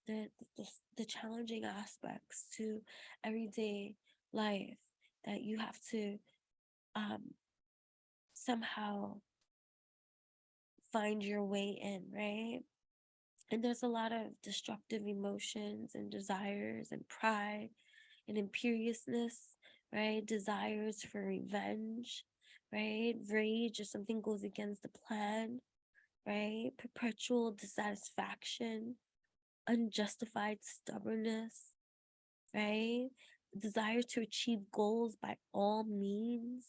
The challenging aspects to everyday life that you have to somehow find your way in, right? And there's a lot of destructive emotions and desires and pride and imperiousness, right? Desires for revenge, right? Rage if something goes against the plan, right? Perpetual dissatisfaction, unjustified stubbornness, right? Desire to achieve goals by all means,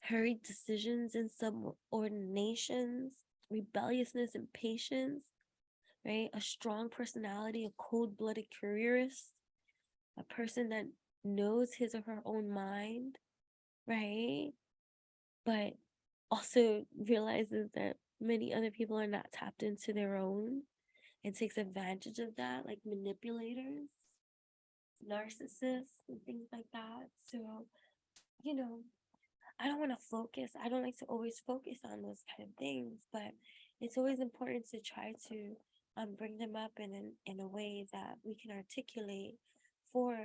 hurried decisions and subordinations, rebelliousness and patience, right? A strong personality, a cold-blooded careerist, a person that knows his or her own mind, right? But also realizes that many other people are not tapped into their own and takes advantage of that, like manipulators, narcissists, and things like that. So, you know, I don't want to focus. I don't like to always focus on those kind of things, but it's always important to try to bring them up in a way that we can articulate for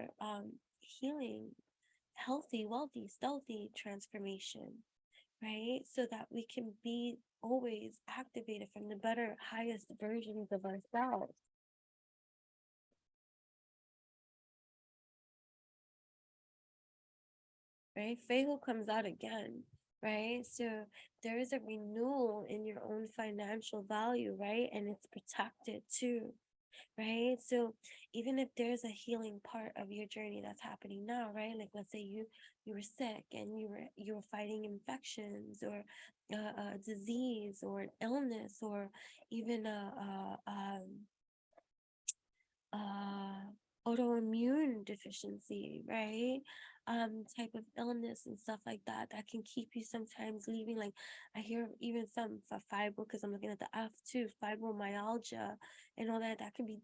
healing, healthy, wealthy, stealthy transformation, right? So that we can be always activated from the better, highest versions of ourselves. Right? Faithful comes out again, right? So there is a renewal in your own financial value, right? And it's protected too, right? So even if there's a healing part of your journey that's happening now, right? Like let's say you were sick and you were fighting infections or a disease or an illness or even autoimmune deficiency, right? Type of illness and stuff like that that can keep you sometimes leaving. Like I hear even some for fibro, because I'm looking at the F too, fibromyalgia and all that. That can be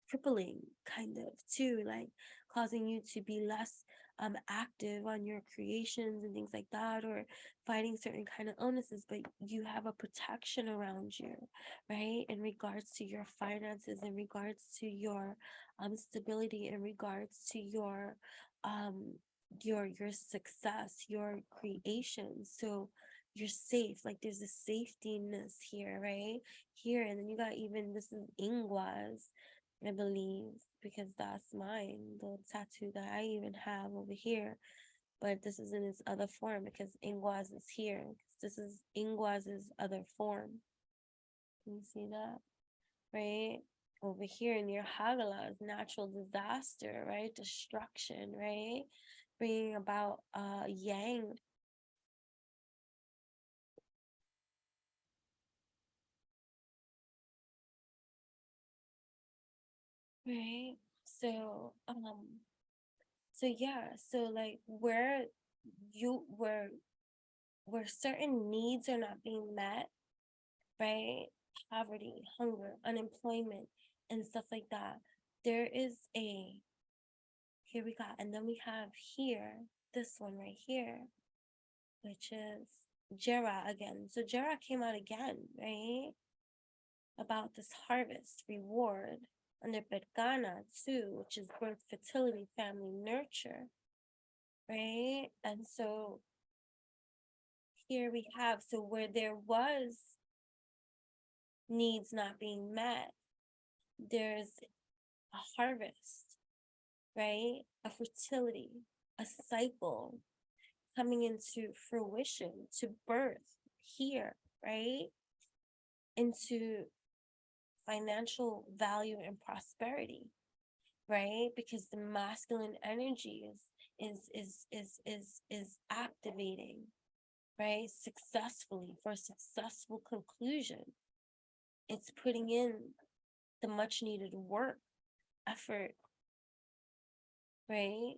crippling kind of too, like causing you to be less active on your creations and things like that, or fighting certain kind of illnesses, but you have a protection around you, right, in regards to your finances, in regards to your stability, in regards to your success, your creation. So you're safe, like there's a safetyness here, right here. And then you got, even this is Ingwas, I believe, because that's mine, the tattoo that I even have over here. But this is in its other form because Ingwas is here. This is Ingwas's other form. Can you see that? Right? Over here near Hagala is natural disaster, right? Destruction, right? Bringing about yang. Right? So yeah, so like you where certain needs are not being met, right? Poverty, hunger, unemployment, and stuff like that. There is here we got, and then we have here, this one right here, which is Jera again. So Jera came out again, right? About this harvest reward under Bedgana too, which is birth, fertility, family, nurture, right? And so here we have, so where there was needs not being met, there's a harvest, right? A fertility, a cycle coming into fruition, to birth here, right? Into financial value and prosperity, right? Because the masculine energy is activating, right? Successfully, for a successful conclusion. It's putting in the much needed work, effort, right?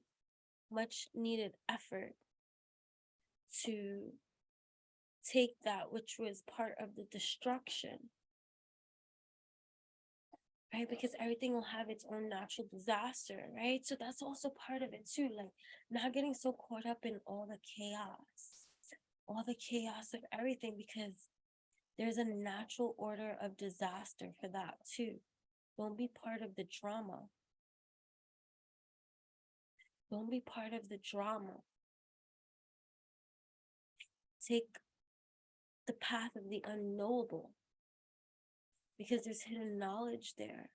Much needed effort to take that which was part of the destruction, right? Because everything will have its own natural disaster, right? So that's also part of it too, like not getting so caught up in all the chaos of everything, because there's a natural order of disaster for that too. Don't be part of the drama. Don't be part of the drama. Take the path of the unknowable, because there's hidden knowledge there,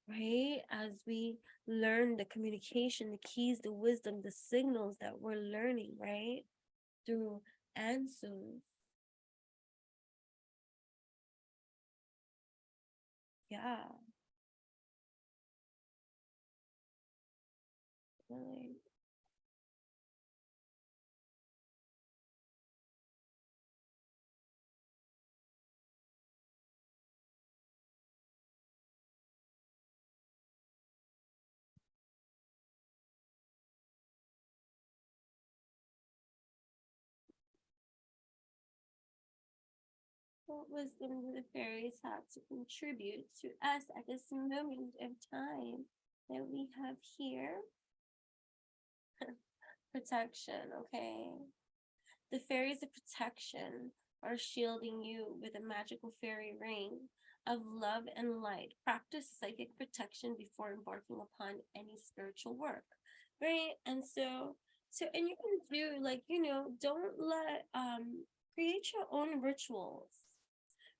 right? As we learn the communication, the keys, the wisdom, the signals that we're learning, right? Through answers. Yeah. Really. What wisdom do the fairies have to contribute to us at this moment of time that we have here? Protection, okay? The fairies of protection are shielding you with a magical fairy ring of love and light. Practice psychic protection before embarking upon any spiritual work, right? And and you can do, like, don't let create your own rituals,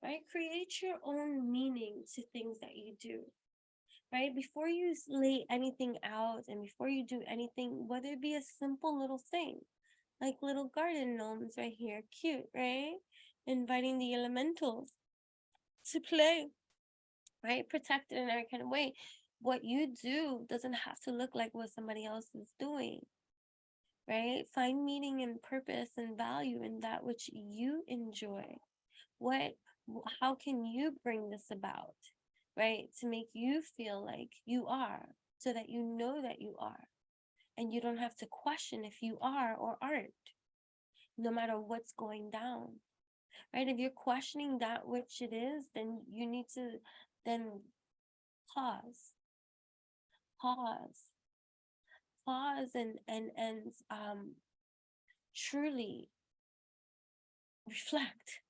right? Create your own meaning to things that you do, right? Before you lay anything out and before you do anything, whether it be a simple little thing, like little garden gnomes right here, cute, right? Inviting the elementals to play, right? Protected in every kind of way. What you do doesn't have to look like what somebody else is doing, right? Find meaning and purpose and value in that which you enjoy. How can you bring this about, right? To make you feel like you are, so that you know that you are. And you don't have to question if you are or aren't, no matter what's going down, right? If you're questioning that which it is, then you need to then pause, pause, pause, and truly reflect,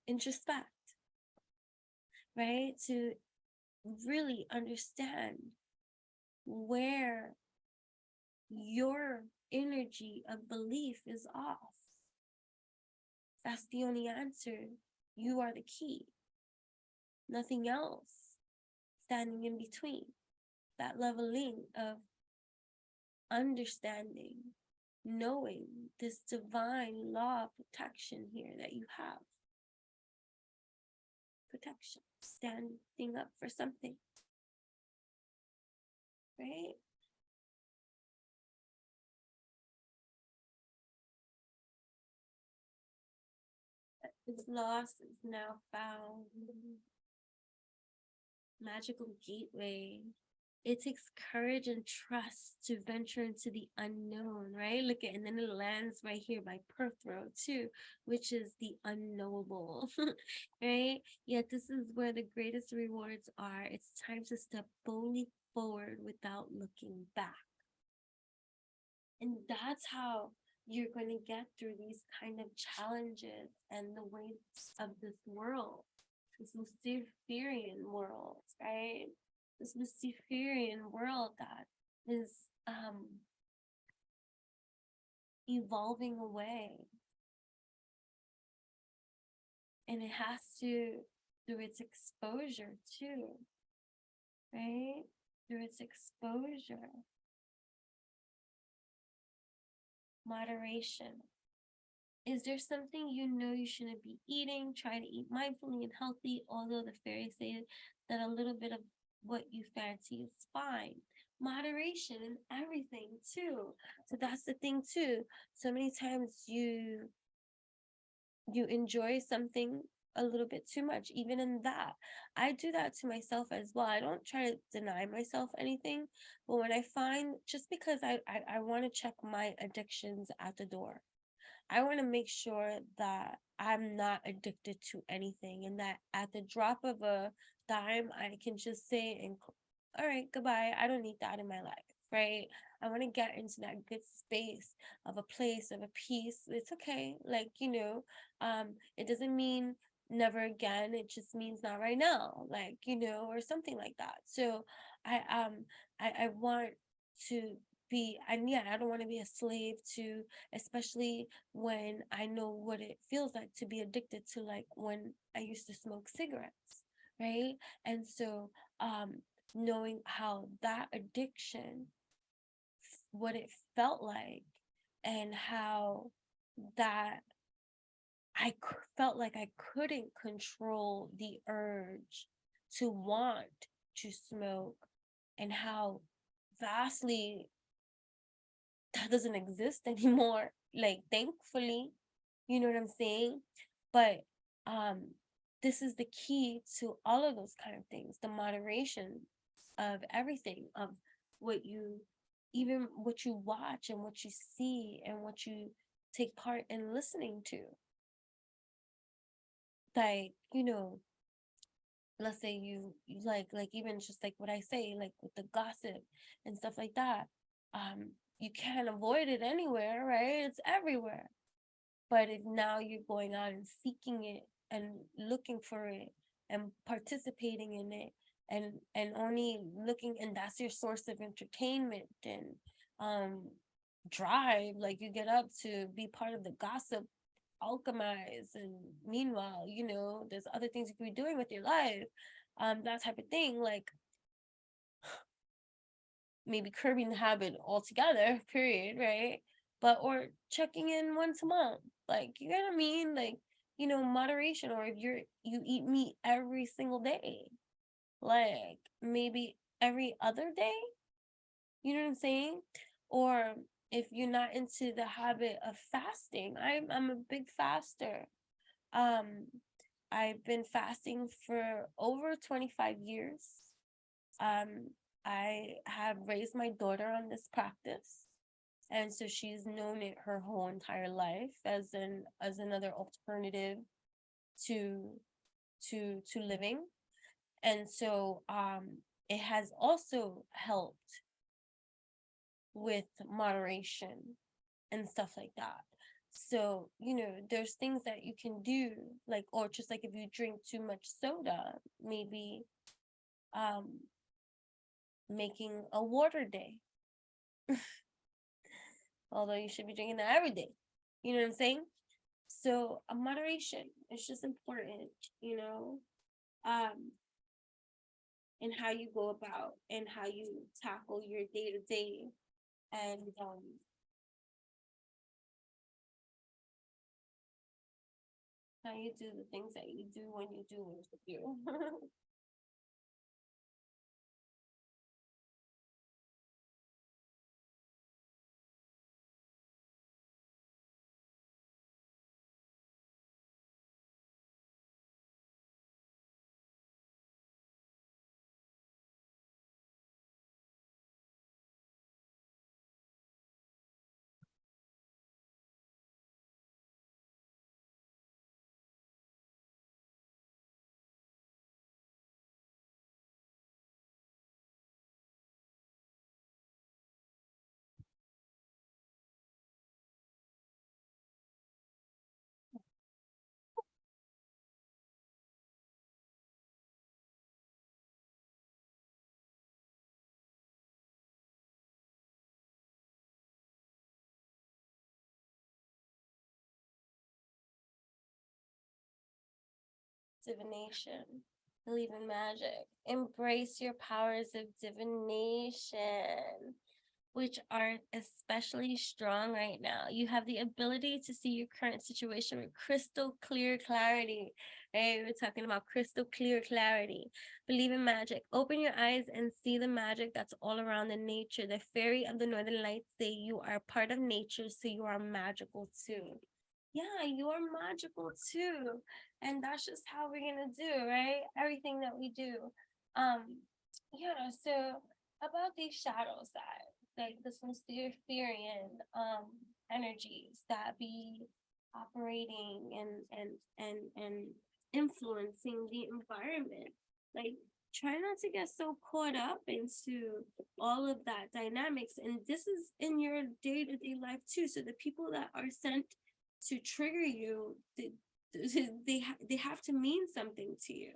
introspect, right? To really understand where your energy of belief is off. That's the only answer. You are the key. Nothing else standing in between. That leveling of understanding, knowing this divine law of protection here that you have. Protection, standing up for something, right? Is lost is now found. Magical gateway. It takes courage and trust to venture into the unknown, right? Look at, and then it lands right here by Perthrow too, which is the unknowable, right? Yet this is where the greatest rewards are. It's time to step boldly forward without looking back. And that's how you're going to get through these kind of challenges and the weights of this world, this Luciferian world, right? This Luciferian world that is evolving away. And it has to, through its exposure too, right? Through its exposure. Moderation. Is there something you know you shouldn't be eating? Try to eat mindfully and healthy, although the fairies say that a little bit of what you fancy is fine. Moderation in everything too. So that's the thing too. So many times you enjoy something a little bit too much. Even in that, I do that to myself as well. I don't try to deny myself anything, but when I find, just because I want to check my addictions at the door, I want to make sure that I'm not addicted to anything, and that at the drop of a dime, I can just say, and all right, goodbye. I don't need that in my life, right? I want to get into that good space of a place of a peace. It's okay. Like, it doesn't mean never again. It just means not right now, like, or something like that. So I want to be, and yeah, I don't want to be a slave to, especially when I know what it feels like to be addicted to, like when I used to smoke cigarettes, right? And so knowing how that addiction, what it felt like, and how that felt like I couldn't control the urge to want to smoke, and how vastly that doesn't exist anymore, like, thankfully, you know what I'm saying? But this is the key to all of those kind of things, the moderation of everything, of what you, even what you watch and what you see and what you take part in listening to. Like, let's say you like even just like what I say, like with the gossip and stuff like that, you can't avoid it anywhere, right? It's everywhere. But if now you're going out and seeking it and looking for it and participating in it, and only looking, and that's your source of entertainment and drive, like you get up to be part of the gossip, alchemize, and meanwhile, there's other things you could be doing with your life, that type of thing, like maybe curbing the habit altogether, period, right? But or checking in once a month, like, you know what I mean, like, moderation. Or if you eat meat every single day, like maybe every other day, you know what I'm saying? Or if you're not into the habit of fasting, I'm a big faster. um I've been fasting for over 25 years. um I have raised my daughter on this practice, and so she's known it her whole entire life as another alternative to living. And so it has also helped with moderation and stuff like that. So, there's things that you can do, like, or just like if you drink too much soda, maybe making a water day. Although you should be drinking that every day. You know what I'm saying? So a moderation is just important, um, in how you go about and how you tackle your day to day, and how you do the things that you do when you do what you do. Divination, believe in magic, embrace your powers of divination, which are especially strong right now. You have the ability to see your current situation with crystal clear clarity. Right? We're talking about crystal clear clarity. Believe in magic. Open your eyes and see the magic that's all around in nature. The fairy of the northern lights say you are part of nature, so you are magical too. yeah, you're magical too. And that's just how we're gonna do, right? Everything that we do. Yeah, so about these shadow side, like this Luciferian energies that be operating and influencing the environment. Like try not to get so caught up into all of that dynamics. And this is in your day-to-day life too. So the people that are sent to trigger you, they have to mean something to you,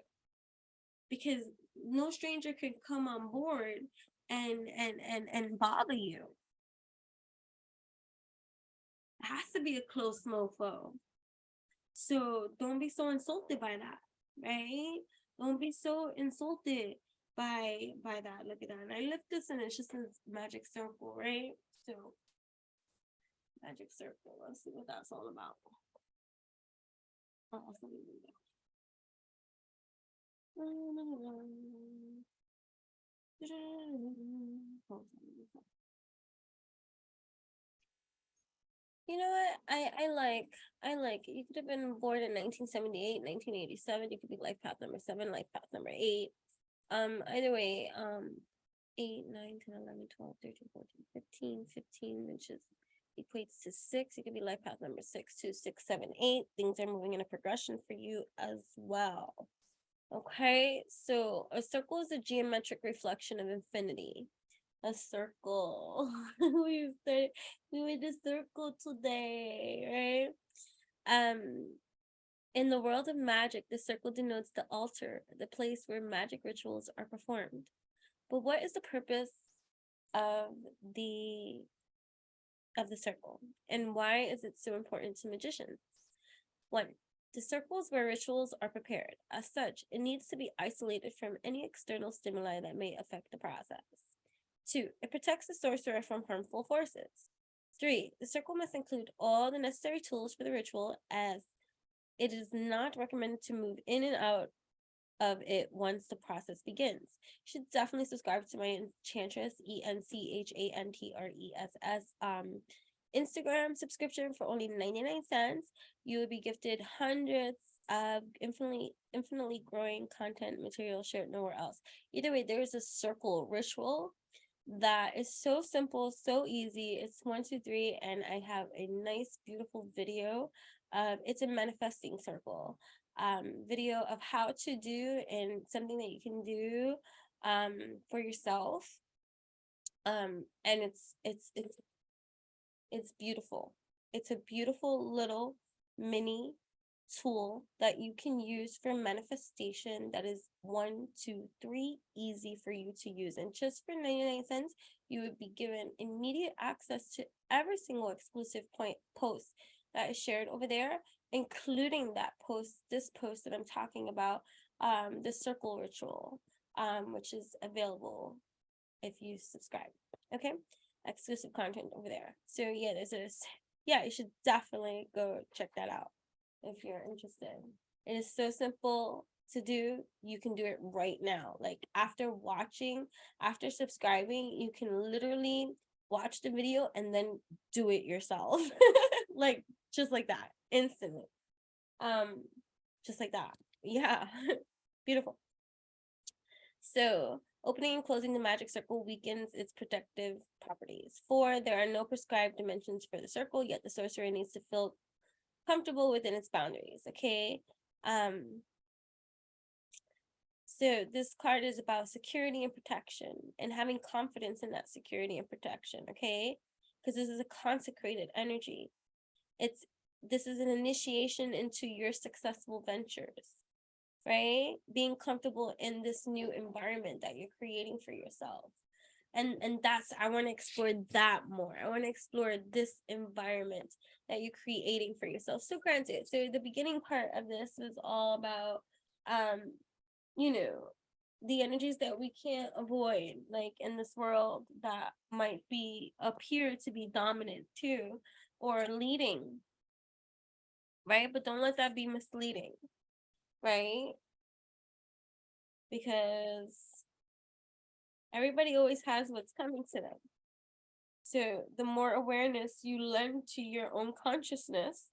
because no stranger can come on board and bother you. It has to be a close mofo. So don't be so insulted by that, right? Don't be so insulted by that. Look at that. And I lift this and it's just a magic circle, right? So magic circle. Let's see what that's all about. Awesome. You know what? I like it. You could have been born in 1978, 1987. You could be life path number 7, life path number 8. Either way, 8, 9, 10, 11, 12, 13, 14, 15, 15, which is equates to 6. You could be life path number 6, 2, 6, 7, 8. Things are moving in a progression for you as well. Okay, so a circle is a geometric reflection of infinity. A circle. we made a circle today, right? In the world of magic, the circle denotes the altar, the place where magic rituals are performed. But what is the purpose of the circle, and why is it so important to magicians? 1. The circle is where rituals are prepared. As such, it needs to be isolated from any external stimuli that may affect the process. 2. It protects the sorcerer from harmful forces. 3. The circle must include all the necessary tools for the ritual, as it is not recommended to move in and out of it once the process begins. You should definitely subscribe to my Enchantress, ENCHANTRESS, Instagram subscription for only 99 cents. You will be gifted hundreds of infinitely growing content material shared nowhere else. Either way, there is a circle ritual that is so simple, so easy. It's 1, 2, 3, and I have a nice, beautiful video. It's a manifesting circle video of how to do, and something that you can do for yourself. And it's beautiful. It's a beautiful little mini tool that you can use for manifestation that is 1, 2, 3 easy for you to use. And just for 99 cents, you would be given immediate access to every single exclusive post that is shared over there, including this post that I'm talking about, the circle ritual, which is available if you subscribe. Okay, exclusive content over there. So yeah, you should definitely go check that out if you're interested. It is so simple to do. You can do it right now. Like after subscribing, you can literally watch the video and then do it yourself. Like just like that, instantly. Just like that. Yeah. Beautiful. So opening and closing the magic circle weakens its protective properties. 4, there are no prescribed dimensions for the circle, yet the sorcerer needs to feel comfortable within its boundaries. Okay. So this card is about security and protection, and having confidence in that security and protection. Okay, because this is a consecrated energy. This is an initiation into your successful ventures, right? Being comfortable in this new environment that you're creating for yourself. And I want to explore that more. I want to explore this environment that you're creating for yourself. So granted, so the beginning part of this is all about the energies that we can't avoid, like in this world, that might appear to be dominant too, or leading, right? But don't let that be misleading, right? Because everybody always has what's coming to them. So the more awareness you lend to your own consciousness,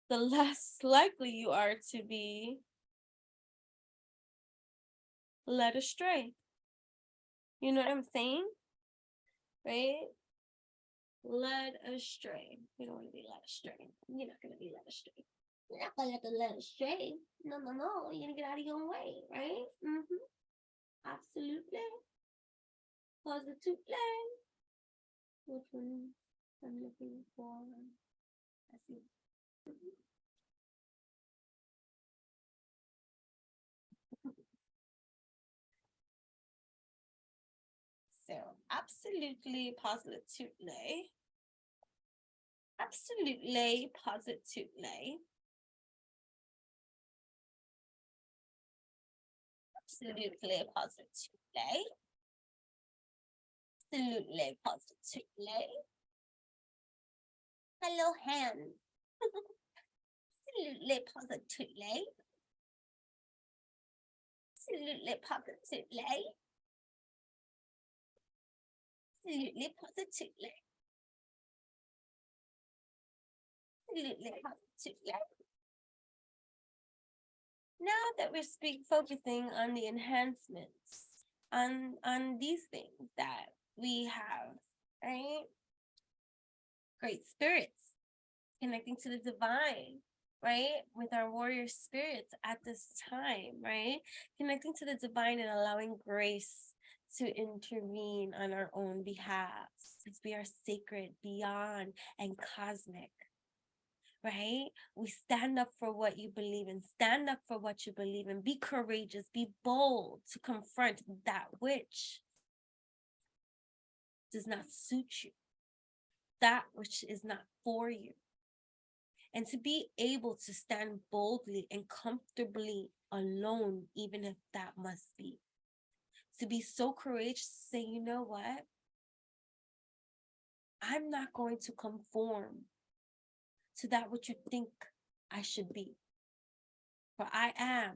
the less likely you are to be led astray. You know what I'm saying? Right? Led astray. You don't want to be led astray. You're not going to be led astray. You're not going to get led astray. No. You're going to get out of your own way, right? Absolutely. Positively. Which one I'm looking for? I see. So, absolutely, positively. Absolutely, positively. Absolutely, positively. Absolutely, positively. Hello, hand. Absolutely, positively. Absolutely, positively. Absolutely, positively. Absolutely, positively. Now that we're focusing on the enhancements, on these things that we have, right? Great spirits, connecting to the divine, right? With our warrior spirits at this time, right? Connecting to the divine and allowing grace to intervene on our own behalf, since we are sacred, beyond, and cosmic. Right? We stand up for what you believe in. Stand up for what you believe in. Be courageous. Be bold to confront that which does not suit you, that which is not for you. And to be able to stand boldly and comfortably alone, even if that must be. To be so courageous to say, you know what? I'm not going to conform to that which you think I should be. For I am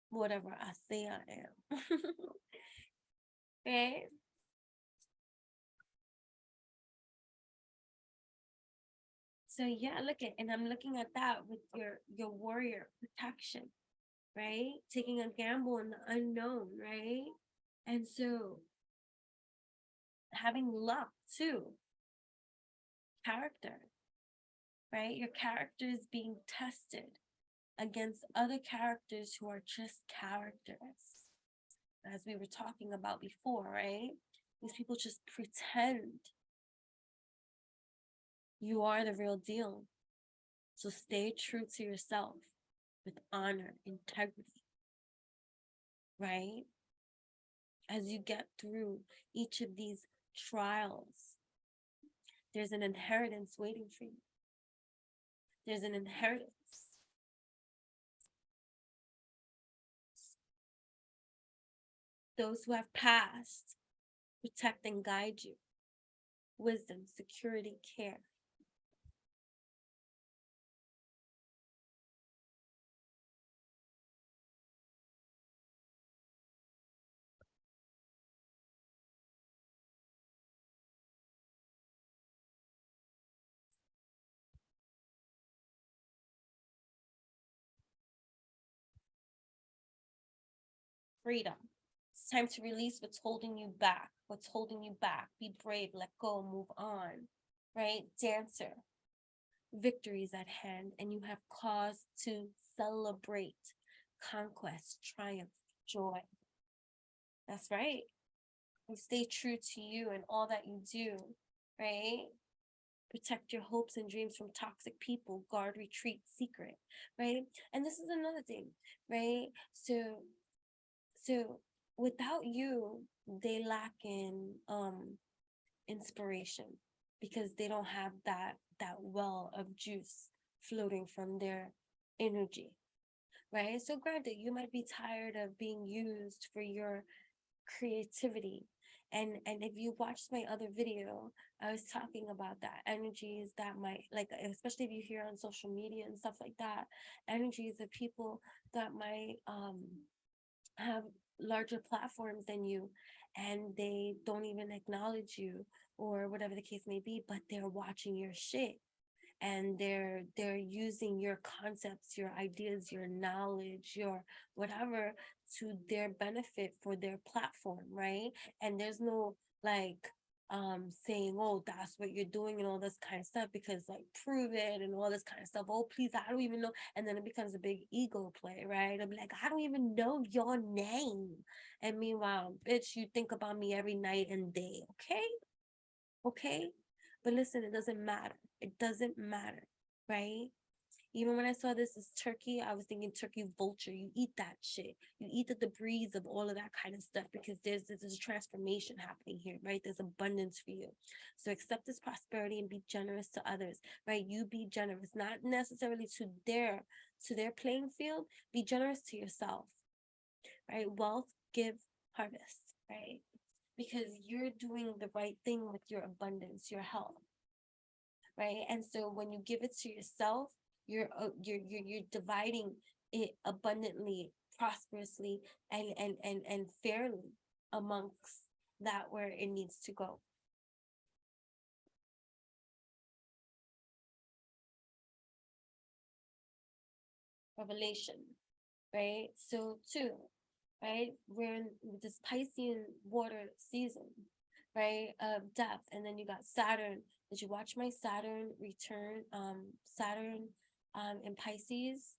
whatever I say I am. Right? So yeah, and I'm looking at that with your warrior protection, right? Taking a gamble in the unknown, right? And so having luck too, character, right? Your character is being tested against other characters who are just characters, as we were talking about before, right? These people just pretend you are the real deal. So stay true to yourself with honor, integrity, right? As you get through each of these trials, there's an inheritance waiting for you. There's an inheritance. Those who have passed protect and guide you. Wisdom, security, care. Freedom. It's time to release what's holding you back. What's holding you back? Be brave, let go, move on. Right? Dancer. Victory is at hand, and you have cause to celebrate conquest, triumph, joy. That's right. You stay true to you and all that you do, right? Protect your hopes and dreams from toxic people, guard, retreat, secret, right? And this is another thing, right? So without you, they lack in inspiration, because they don't have that well of juice floating from their energy, right? So granted, you might be tired of being used for your creativity, and if you watched my other video, I was talking about that energies that might, like, especially if you hear on social media and stuff like that, energies of people that might have larger platforms than you, and they don't even acknowledge you, or whatever the case may be, but they're watching your shit, and they're using your concepts, your ideas, your knowledge, your whatever to their benefit for their platform, right? And there's no like saying, oh, that's what you're doing and all this kind of stuff, because like prove it and all this kind of stuff. Oh, please, I don't even know. And then it becomes a big ego play, right? I'm like, I don't even know your name. And meanwhile, bitch, you think about me every night and day, okay? Okay? But listen, it doesn't matter. It doesn't matter, right? Even when I saw this as turkey, I was thinking turkey vulture. You eat that shit. You eat the debris of all of that kind of stuff, because there's a transformation happening here, right? There's abundance for you. So accept this prosperity and be generous to others, right? You be generous, not necessarily to their playing field. Be generous to yourself, right? Wealth, give, harvest, right? Because you're doing the right thing with your abundance, your health, right? And so when you give it to yourself, you're dividing it abundantly, prosperously, and fairly amongst that where it needs to go. Revelation, right? So too, right? We're in this Piscean water season, right? Of depth. And then you got Saturn. Did you watch my Saturn return? Saturn in Pisces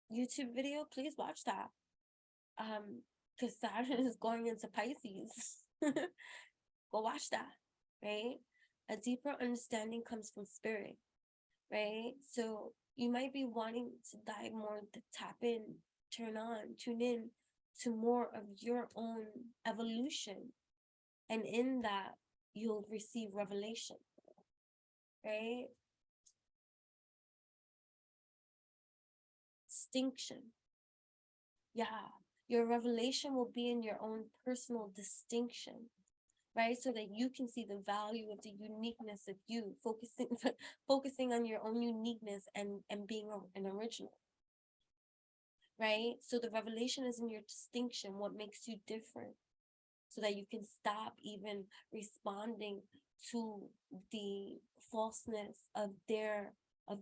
YouTube video? Please watch that. Because Saturn is going into Pisces. Go watch that, right? A deeper understanding comes from spirit, right? So you might be wanting to dive more, to tap in, tune in to more of your own evolution. And in that, you'll receive revelation, right? Distinction. Yeah, your revelation will be in your own personal distinction, right? So that you can see the value of the uniqueness of you, focusing on your own uniqueness and being an original, right? So the revelation is in your distinction, what makes you different, so that you can stop even responding to the falseness of their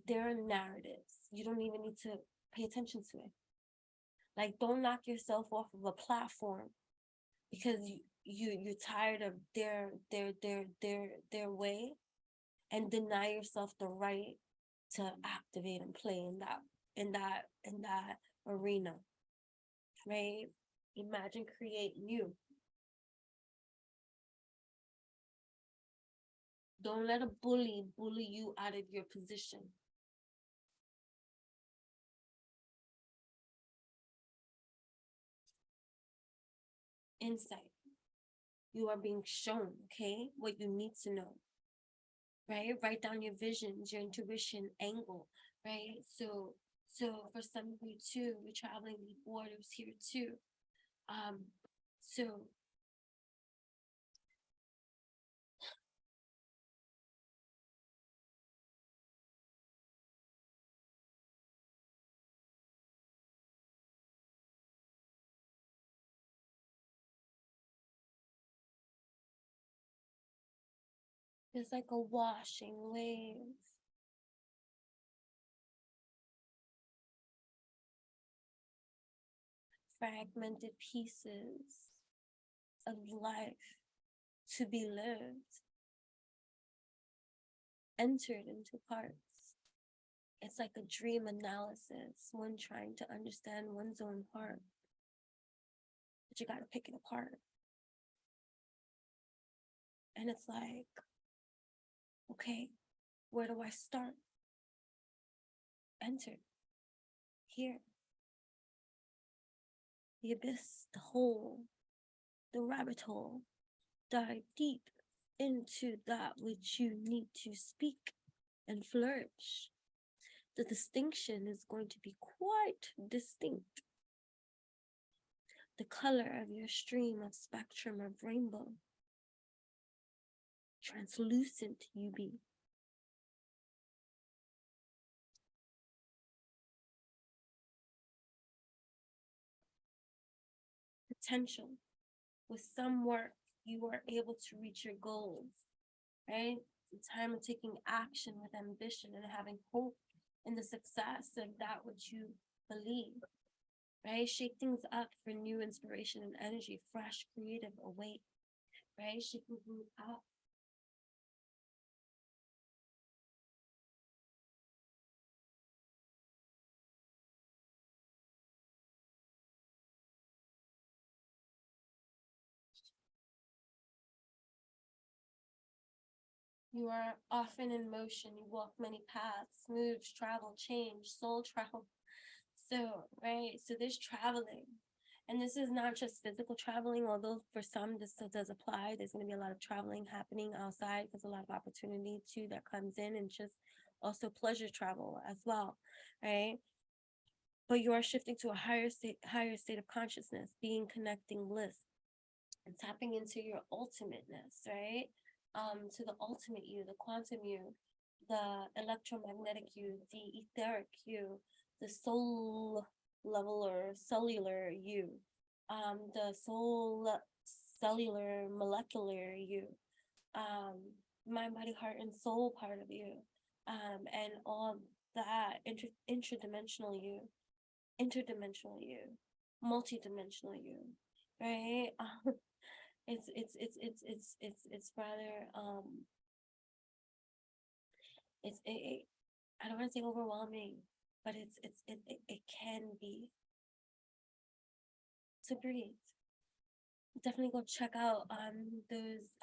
narratives. You don't even need to pay attention to it. Like, don't knock yourself off of a platform because you're tired of their way, and deny yourself the right to activate and play in that arena, right? Imagine creating you. Don't let a bully you out of your position. Insight. You are being shown, okay, what you need to know, right? Write down your visions, your intuition, angle, right? So for some of you too, we're traveling the waters here too. So it's like a washing wave. Fragmented pieces of life to be lived entered into parts. It's like a dream analysis, one trying to understand one's own heart. But you gotta pick it apart. And it's like, okay, where do I start? Enter. Here. The abyss, the hole, the rabbit hole. Dive deep into that which you need to speak and flourish. The distinction is going to be quite distinct. The color of your stream of spectrum of rainbow. Translucent you be. Potential. With some work, you are able to reach your goals, right? It's a time of taking action with ambition and having hope in the success of that which you believe, right? Shake things up for new inspiration and energy, fresh, creative, awake, right? Shaking things up. You are often in motion. You walk many paths, moves, travel, change, soul travel. So, right, so there's traveling. And this is not just physical traveling, although for some this still does apply. There's going to be a lot of traveling happening outside. There's a lot of opportunity too that comes in, and just also pleasure travel as well, right? But you are shifting to a higher state of consciousness, being, connecting, bliss, and tapping into your ultimateness, right? To the ultimate you, the quantum you, the electromagnetic you, the etheric you, the soul level or cellular you, the soul cellular molecular you, mind, body, heart, and soul part of you, and all that interdimensional you, interdimensional you, multidimensional you, right? It's rather I don't want to say overwhelming, but it can be. So breathe. Definitely go check out those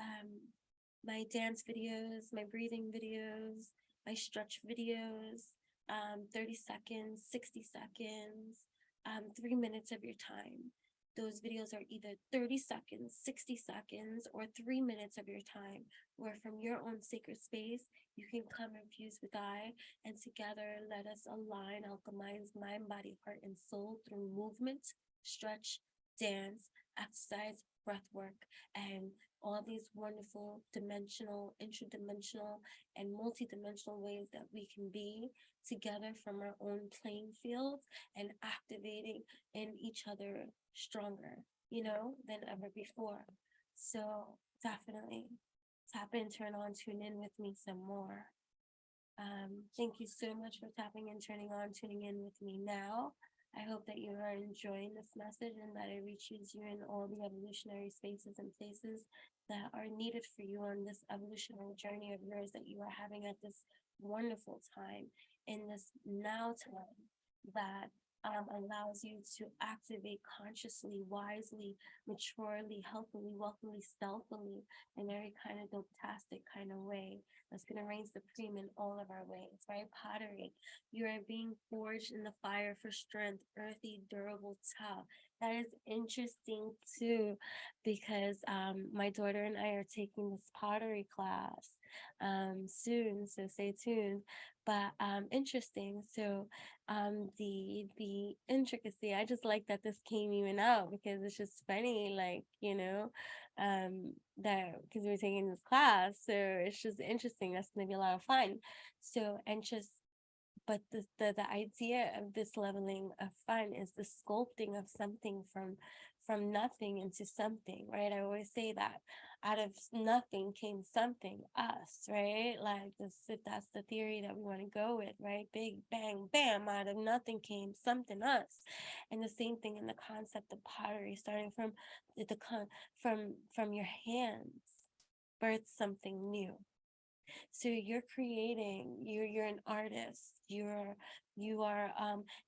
my dance videos, my breathing videos, my stretch videos, 30 seconds, 60 seconds, 3 minutes of your time. Those videos are either 30 seconds, 60 seconds, or 3 minutes of your time, where from your own sacred space, you can come and fuse with I, and together let us align, alchemize mind, body, heart, and soul through movement, stretch, dance, exercise, breath work, and all these wonderful dimensional, interdimensional, and multidimensional ways that we can be together from our own playing fields and activating in each other stronger, than ever before. So definitely tap in, turn on, tune in with me some more. Thank you so much for tapping in, turning on, tuning in with me now. I hope that you are enjoying this message and that it reaches you in all the evolutionary spaces and places that are needed for you on this evolutionary journey of yours that you are having at this wonderful time, in this now time that allows you to activate consciously, wisely, maturely, healthily, wealthily, stealthily, in every kind of dope-tastic kind of way that's going to reign supreme in all of our ways, right? Pottery, you are being forged in the fire for strength, earthy, durable, tough. That is interesting too, because my daughter and I are taking this pottery class soon, so stay tuned. But interesting. So the intricacy, I just like that this came even out, because it's just funny, like, that because we're taking this class, so it's just interesting. That's gonna be a lot of fun. So, and just, but the idea of this leveling of fun is the sculpting of something from nothing into something, right? I always say that out of nothing came something, us, right? Like this, if that's the theory that we want to go with, right? Big bang bam, out of nothing came something, us. And the same thing in the concept of pottery, starting from from your hands, birth something new. So you're creating, you're an artist, you are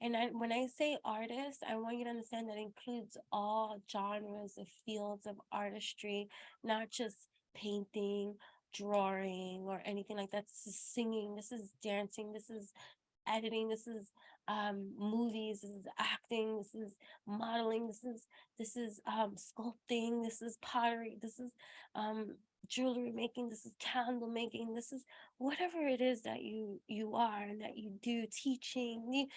and when I say artist, I want you to understand that includes all genres of fields of artistry, not just painting, drawing, or anything like that. This is singing, this is dancing, this is editing, this is movies, this is acting, this is modeling, this is sculpting, this is pottery, this is jewelry making, this is candle making, this is whatever it is that you are and that you do, teaching,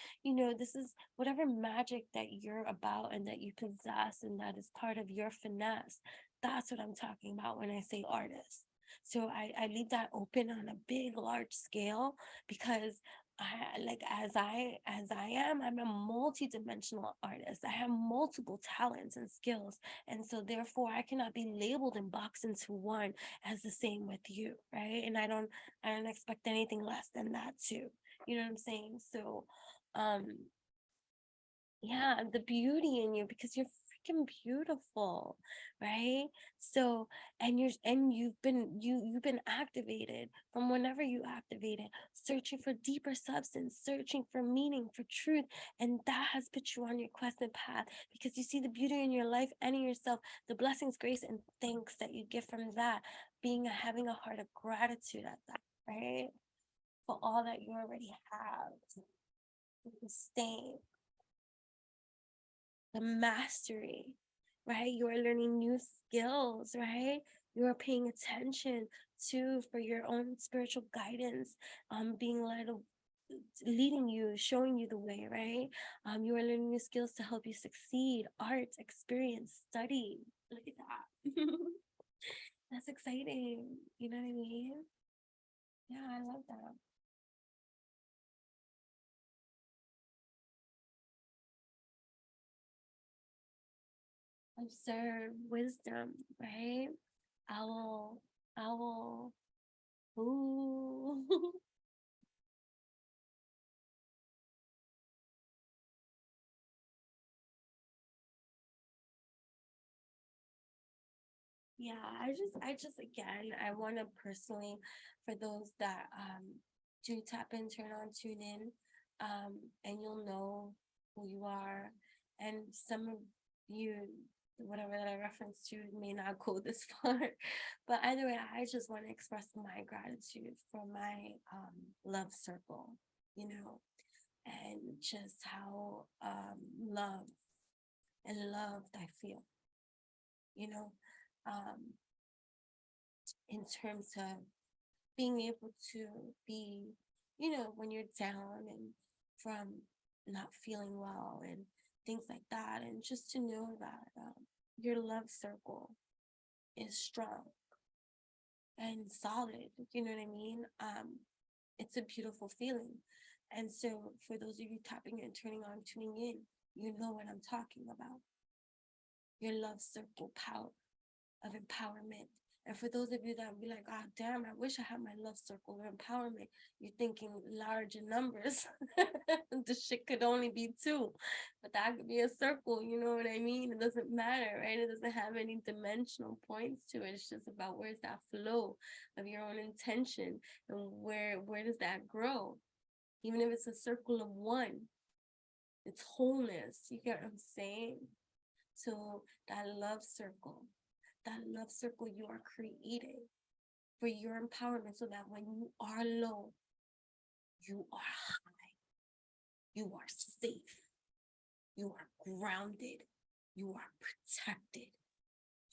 this is whatever magic that you're about and that you possess and that is part of your finesse. That's what I'm talking about when I say artist. So I leave that open on a big, large scale, because I'm a multi-dimensional artist. I have multiple talents and skills. And so therefore I cannot be labeled and boxed into one as the same with you, right? And I don't expect anything less than that too. You know what I'm saying? So yeah, the beauty in you, because you're freaking beautiful, right? So, you've been activated from whenever you activated, searching for deeper substance, searching for meaning, for truth, and that has put you on your quest and path, because you see the beauty in your life and in yourself, the blessings, grace, and thanks that you get from that, having a heart of gratitude at that, right? For all that you already have, sustain the mastery, right? You are learning new skills, right? You are paying attention to for your own spiritual guidance, being leading you, showing you the way, right? You are learning new skills to help you succeed, art, experience, study. Look at that. That's exciting. You know what I mean? Yeah, I love that. Observe wisdom, right? Owl, owl. Ooh. Yeah, again, I want to personally, for those that do tap in, turn on, tune in, and you'll know who you are. And some of you, whatever that I reference to, may not go this far. But either way, I just want to express my gratitude for my love circle, you know, and just how loved and loved I feel, you know. Um, in terms of being able to be, when you're down and from not feeling well and things like that. And just to know that your love circle is strong and solid, you know what I mean? It's a beautiful feeling. And so for those of you tapping and turning on, tuning in, you know what I'm talking about. Your love circle power of empowerment. And for those of you that would be like, oh, damn, I wish I had my love circle of empowerment, you're thinking large in numbers. The shit could only be two, but that could be a circle, you know what I mean? It doesn't matter, right? It doesn't have any dimensional points to it. It's just about where's that flow of your own intention and where does that grow? Even if it's a circle of one, it's wholeness. You get what I'm saying? So that love circle you are creating for your empowerment, so that when you are low, you are high, you are safe, you are grounded, you are protected,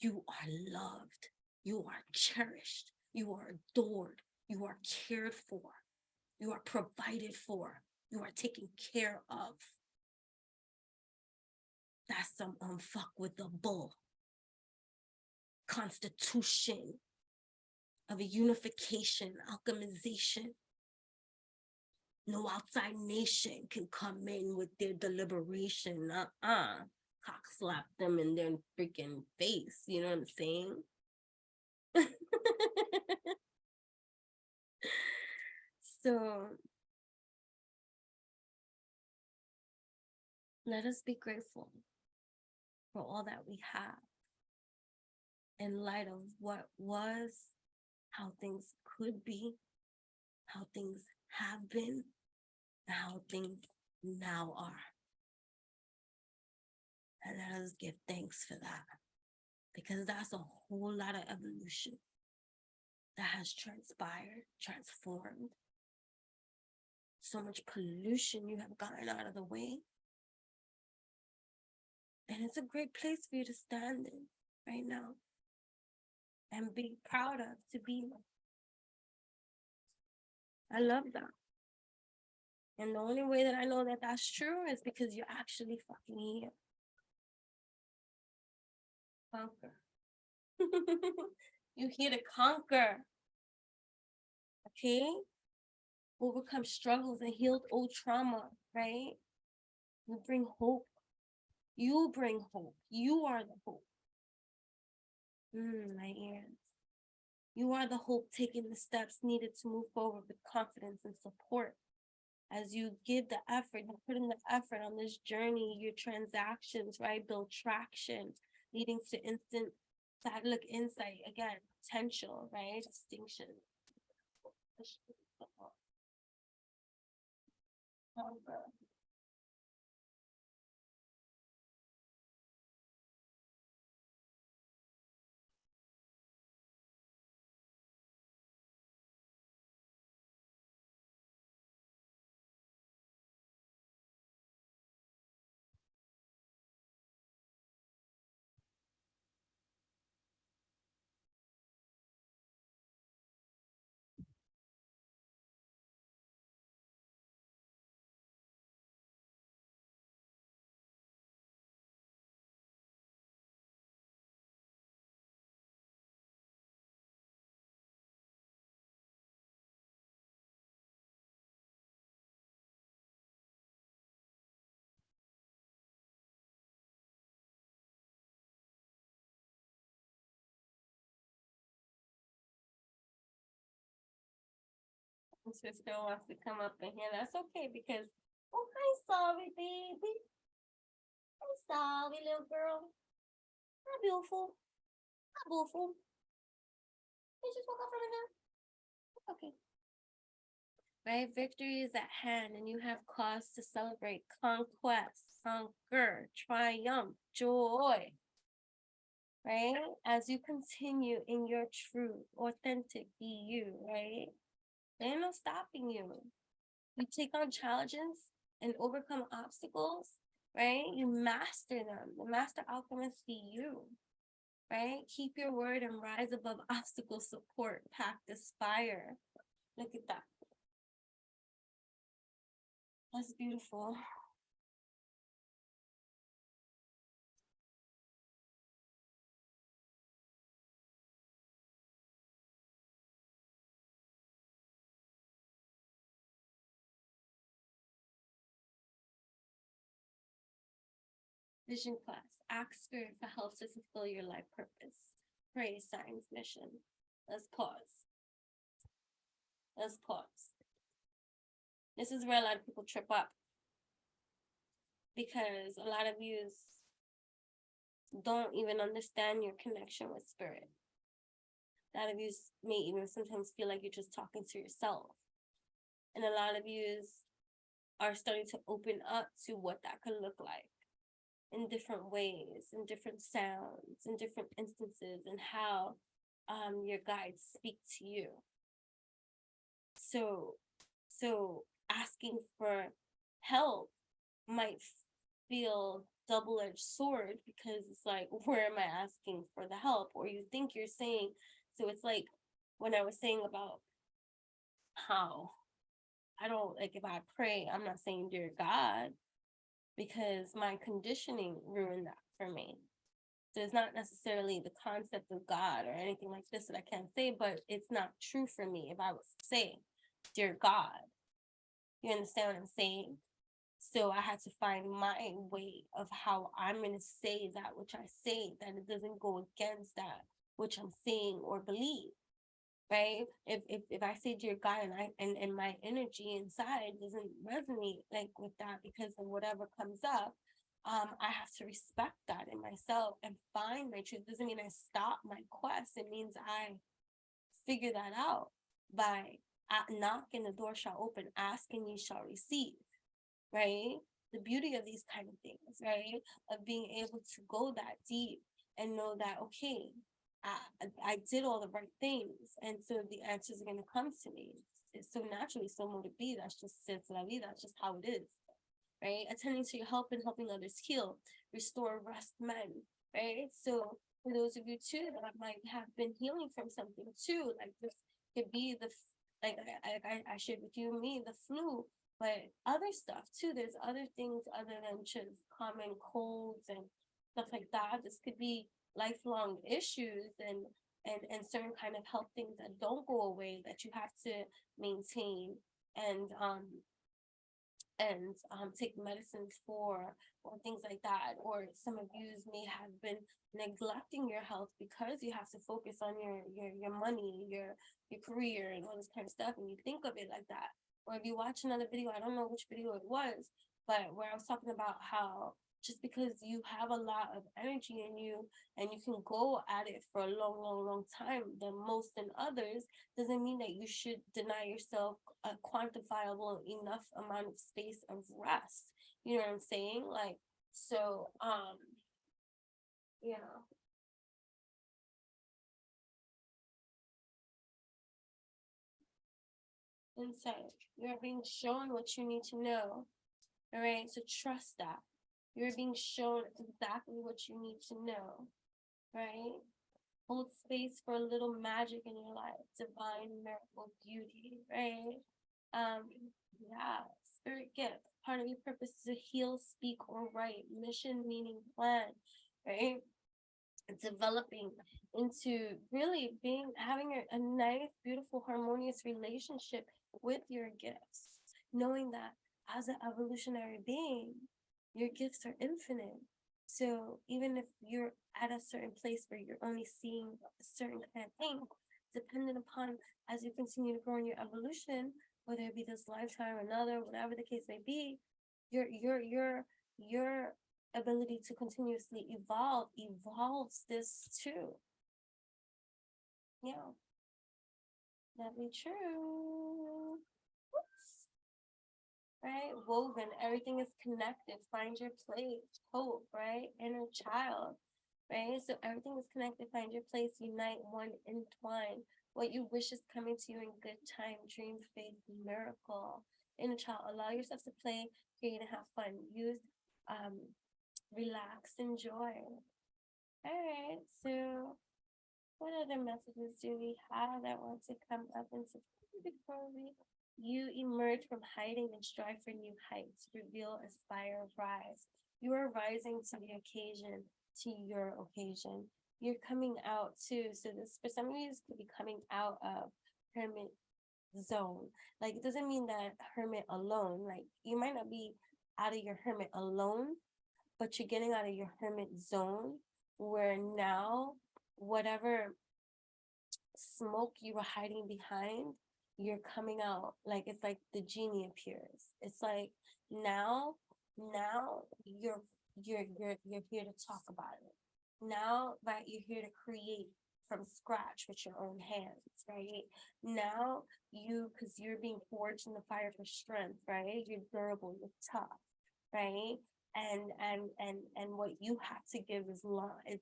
you are loved, you are cherished, you are adored, you are cared for, you are provided for, you are taken care of. That's some unfuck with the bull constitution of a unification, alchemization. No outside nation can come in with their deliberation. Cock slap them in their freaking face. You know what I'm saying? So let us be grateful for all that we have in light of what was, how things could be, how things have been, and how things now are. And let us give thanks for that, because that's a whole lot of evolution that has transpired, transformed. So much pollution you have gotten out of the way. And it's a great place for you to stand in right now and be proud of to be. I love that. And the only way that I know that that's true is because you're actually fucking here. Conquer. You're here to conquer. Okay? overcome struggles and healed old trauma, right? You bring hope. You bring hope. You are the hope. My ears. You are the hope taking the steps needed to move forward with confidence and support. As you give the effort, you put in the effort on this journey, your transactions, right, build traction, leading to instant insight, again, potential, right, distinction. Sister wants to come up in here. That's okay because, oh, hi, sorry, baby. I'm sorry, little girl. Hi, beautiful. Hi, beautiful. You just woke up from a nap? Okay. Right? Victory is at hand, and you have cause to celebrate conquest, conquer, triumph, joy. Right? As you continue in your true, authentic be you, right? They're not stopping you. You take on challenges and overcome obstacles, right? You master them. The master alchemist be you, right? Keep your word and rise above obstacle support, pact, aspire. Look at that. That's beautiful. Vision class. Ask Spirit for help to fulfill your life purpose. Pray signs mission. Let's pause. Let's pause. This is where a lot of people trip up, because a lot of you don't even understand your connection with spirit. A lot of you may even sometimes feel like you're just talking to yourself. And a lot of you are starting to open up to what that could look like in different ways, in different sounds, in different instances, and how your guides speak to you. So asking for help might feel double-edged sword, because it's like, where am I asking for the help? Or you think you're saying, so it's like when I was saying about how I don't, like, if I pray, I'm not saying dear God, because my conditioning ruined that for me. So it's not necessarily the concept of God or anything like this that I can't say, but it's not true for me if I was to say dear God. You understand what I'm saying? So I had to find my way of how I'm going to say that which I say, that it doesn't go against that which I'm saying or believe, right? If I say dear God and my energy inside doesn't resonate like with that because of whatever comes up, I have to respect that in myself and find my truth. Doesn't mean I stop my quest. It means I figure that out by knocking, the door shall open, asking, ye shall receive, right? The beauty of these kind of things, right? Of being able to go that deep and know that, okay, I did all the right things, and so the answers are going to come to me. It's so naturally, so mote it be. That's just c'est la vie. That's just how it is, right? Attending to your help and helping others heal, restore, rest, mend, right? So for those of you too that might have been healing from something too, like this could be the, like I shared with you and me, the flu, but other stuff too. There's other things other than just common colds and stuff like that. This could be lifelong issues and certain kind of health things that don't go away, that you have to maintain and take medicines for, or things like that. Or some of you may have been neglecting your health because you have to focus on your money, your career, and all this kind of stuff, and you think of it like that. Or if you watch another video, I don't know which video it was, but where I was talking about how just because you have a lot of energy in you and you can go at it for a long time than most than others, doesn't mean that you should deny yourself a quantifiable enough amount of space of rest. You know what I'm saying? Like, so, yeah. Insight. You're being shown what you need to know. All right. So trust that. You're being shown exactly what you need to know. Right? Hold space for a little magic in your life, divine miracle beauty, right? Yeah, spirit gift. Part of your purpose is to heal, speak, or write. Mission, meaning, plan, right? Developing into really having a nice, beautiful, harmonious relationship with your gifts, knowing that as an evolutionary being, your gifts are infinite. So even if you're at a certain place where you're only seeing a certain kind of thing, depending upon as you continue to grow in your evolution, whether it be this lifetime or another, whatever the case may be, your ability to continuously evolves this too. Yeah, that be true. Oops. Right? Woven, everything is connected. Find your place. Hope, right? Inner child, right? So everything is connected. Find your place. Unite, one, entwine. What you wish is coming to you in good time. Dream, faith, miracle. Inner child, allow yourself to play, create, and have fun. Use, relax, enjoy. All right. So, what other messages do we have that want to come up and support before you emerge from hiding and strive for new heights, reveal, aspire, rise. You are rising to the occasion, to your occasion. You're coming out too. So this, for some of you, this could be coming out of hermit zone. Like, it doesn't mean that hermit alone. Like, you might not be out of your hermit alone, but you're getting out of your hermit zone where now whatever smoke you were hiding behind, you're coming out. Like, it's like the genie appears. It's like now you're here to talk about it. Now that you're here to create from scratch with your own hands, right? Now because you're being forged in the fire for strength, right? You're durable, you're tough, right? And what you have to give is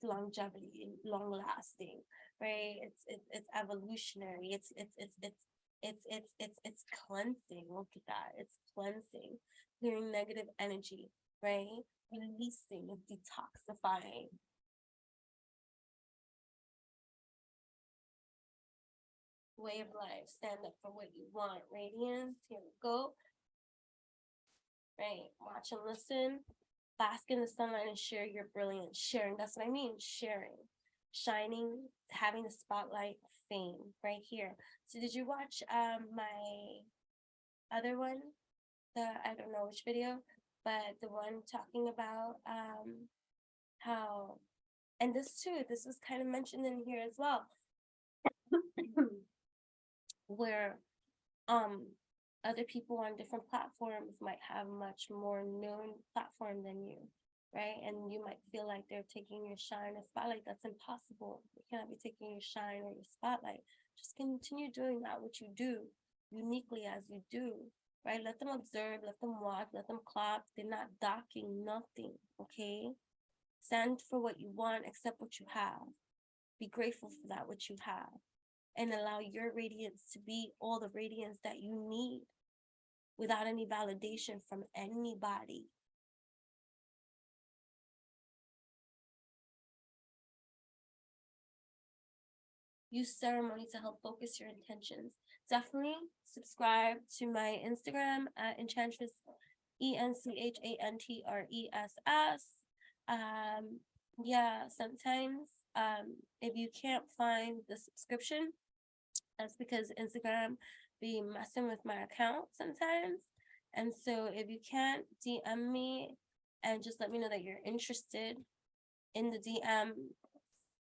longevity, long lasting, right? It's evolutionary. It's cleansing. Look at that. It's cleansing, clearing negative energy, right? Releasing and detoxifying. Way of life. Stand up for what you want. Radiance. Here we go. Right. Watch and listen. Bask in the sunlight and share your brilliance. Sharing. That's what I mean. Sharing. Shining. Having the spotlight of fame. Right here. So did you watch my other one? I don't know which video, but the one talking about how, and this too, this was kind of mentioned in here as well, where other people on different platforms might have much more known platform than you, right? And you might feel like they're taking your shine or spotlight. That's impossible. You cannot be taking your shine or your spotlight. Just continue doing that, what you do, uniquely as you do, right? Let them observe, let them watch, let them clap. They're not docking nothing, okay? Stand for what you want, accept what you have. Be grateful for that, what you have. And allow your radiance to be all the radiance that you need without any validation from anybody. Use ceremony to help focus your intentions. Definitely subscribe to my Instagram at Enchantress, ENCHANTRESS. Yeah, sometimes if you can't find the subscription, that's because Instagram be messing with my account sometimes. And so if you can't DM me and just let me know that you're interested in the DM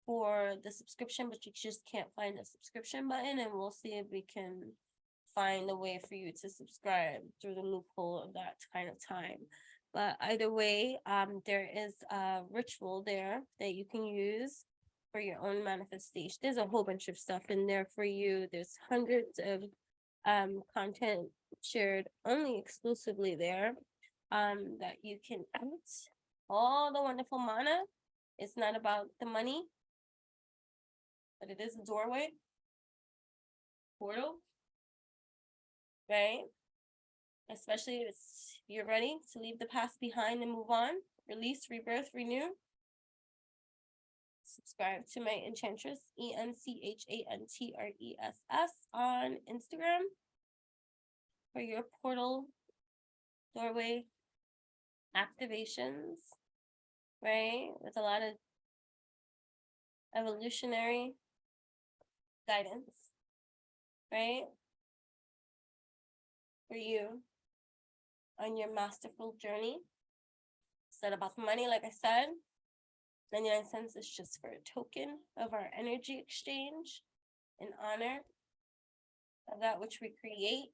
for the subscription, but you just can't find the subscription button, and we'll see if we can find a way for you to subscribe through the loophole of that kind of time. But either way, there is a ritual there that you can use for your own manifestation. There's a whole bunch of stuff in there for you. There's hundreds of content shared only exclusively there that you can out. All the wonderful mana. It's not about the money, but it is a doorway, portal, right? Especially if you're ready to leave the past behind and move on, release, rebirth, renew. Subscribe to my Enchantress, ENCHANTRESS on Instagram for your portal, doorway activations, right? With a lot of evolutionary guidance, right? For you on your masterful journey. It's not about the money, like I said. 99 cents is just for a token of our energy exchange in honor of that which we create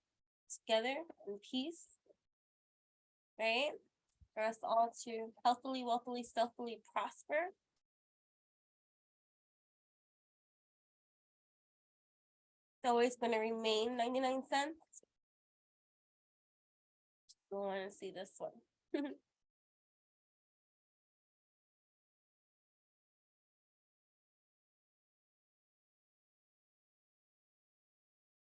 together in peace, right? For us all to healthily, wealthily, stealthily prosper. It's always going to remain 99 cents. We want to see this one.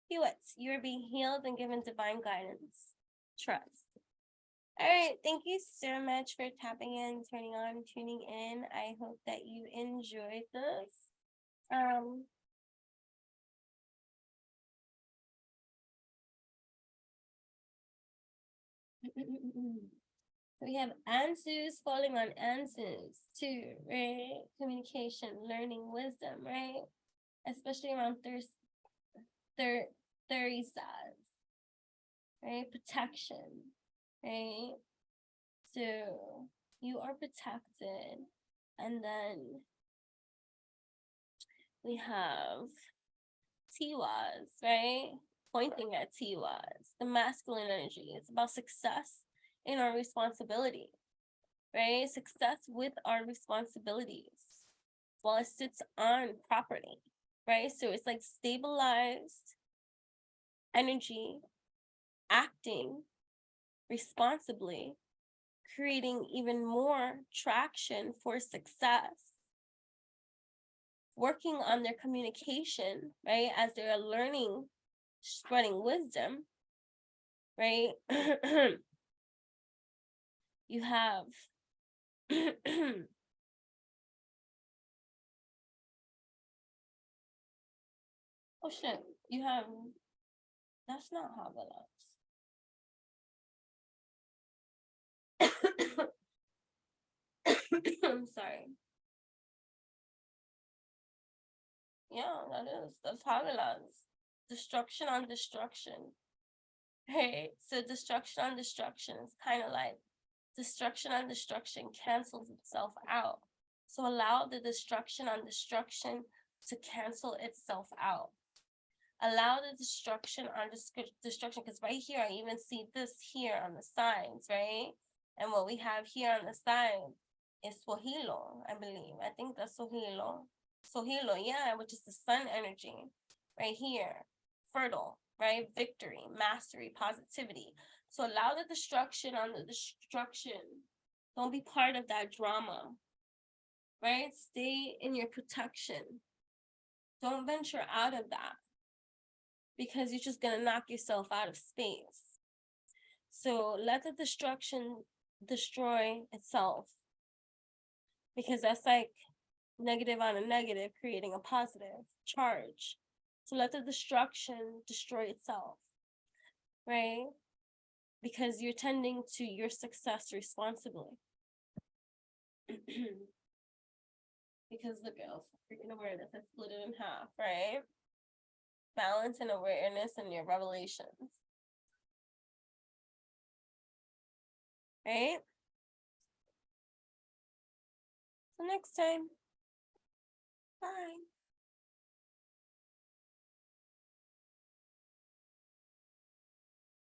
Hewitt, you are being healed and given divine guidance. Trust. All right, thank you so much for tapping in, turning on, tuning in. I hope that you enjoyed this. We have answers falling on answers too, right? Communication, learning, wisdom, right? Especially around 30 sides, right? Protection, right? So you are protected. And then we have Tiwas, right? Pointing at Tiwas, the masculine energy. It's about success in our responsibility, right? Success with our responsibilities while it sits on property, right? So it's like stabilized energy, acting responsibly, creating even more traction for success, working on their communication, right? As they're learning, spreading wisdom, right? You have oh shit, you have, that's not Havelots. I'm sorry. Yeah, that's Havelots. Destruction on destruction. Hey, so destruction on destruction is kind of like destruction on destruction cancels itself out. So allow the destruction on destruction to cancel itself out. Allow the destruction on destruction, because right here, I even see this here on the sides, right? And what we have here on the side is Sohilo, I believe. I think that's Sohilo. Sohilo, yeah, which is the sun energy right here. Fertile, right? Victory, mastery, positivity. So allow the destruction on the destruction. Don't be part of that drama, right? Stay in your protection. Don't venture out of that, because you're just going to knock yourself out of space. So let the destruction destroy itself, because that's like negative on a negative, creating a positive charge. So let the destruction destroy itself, right? Because you're tending to your success responsibly. Because look, I was freaking aware that I split it in half, right? balance and awareness in your revelations. Right? So next time. Bye.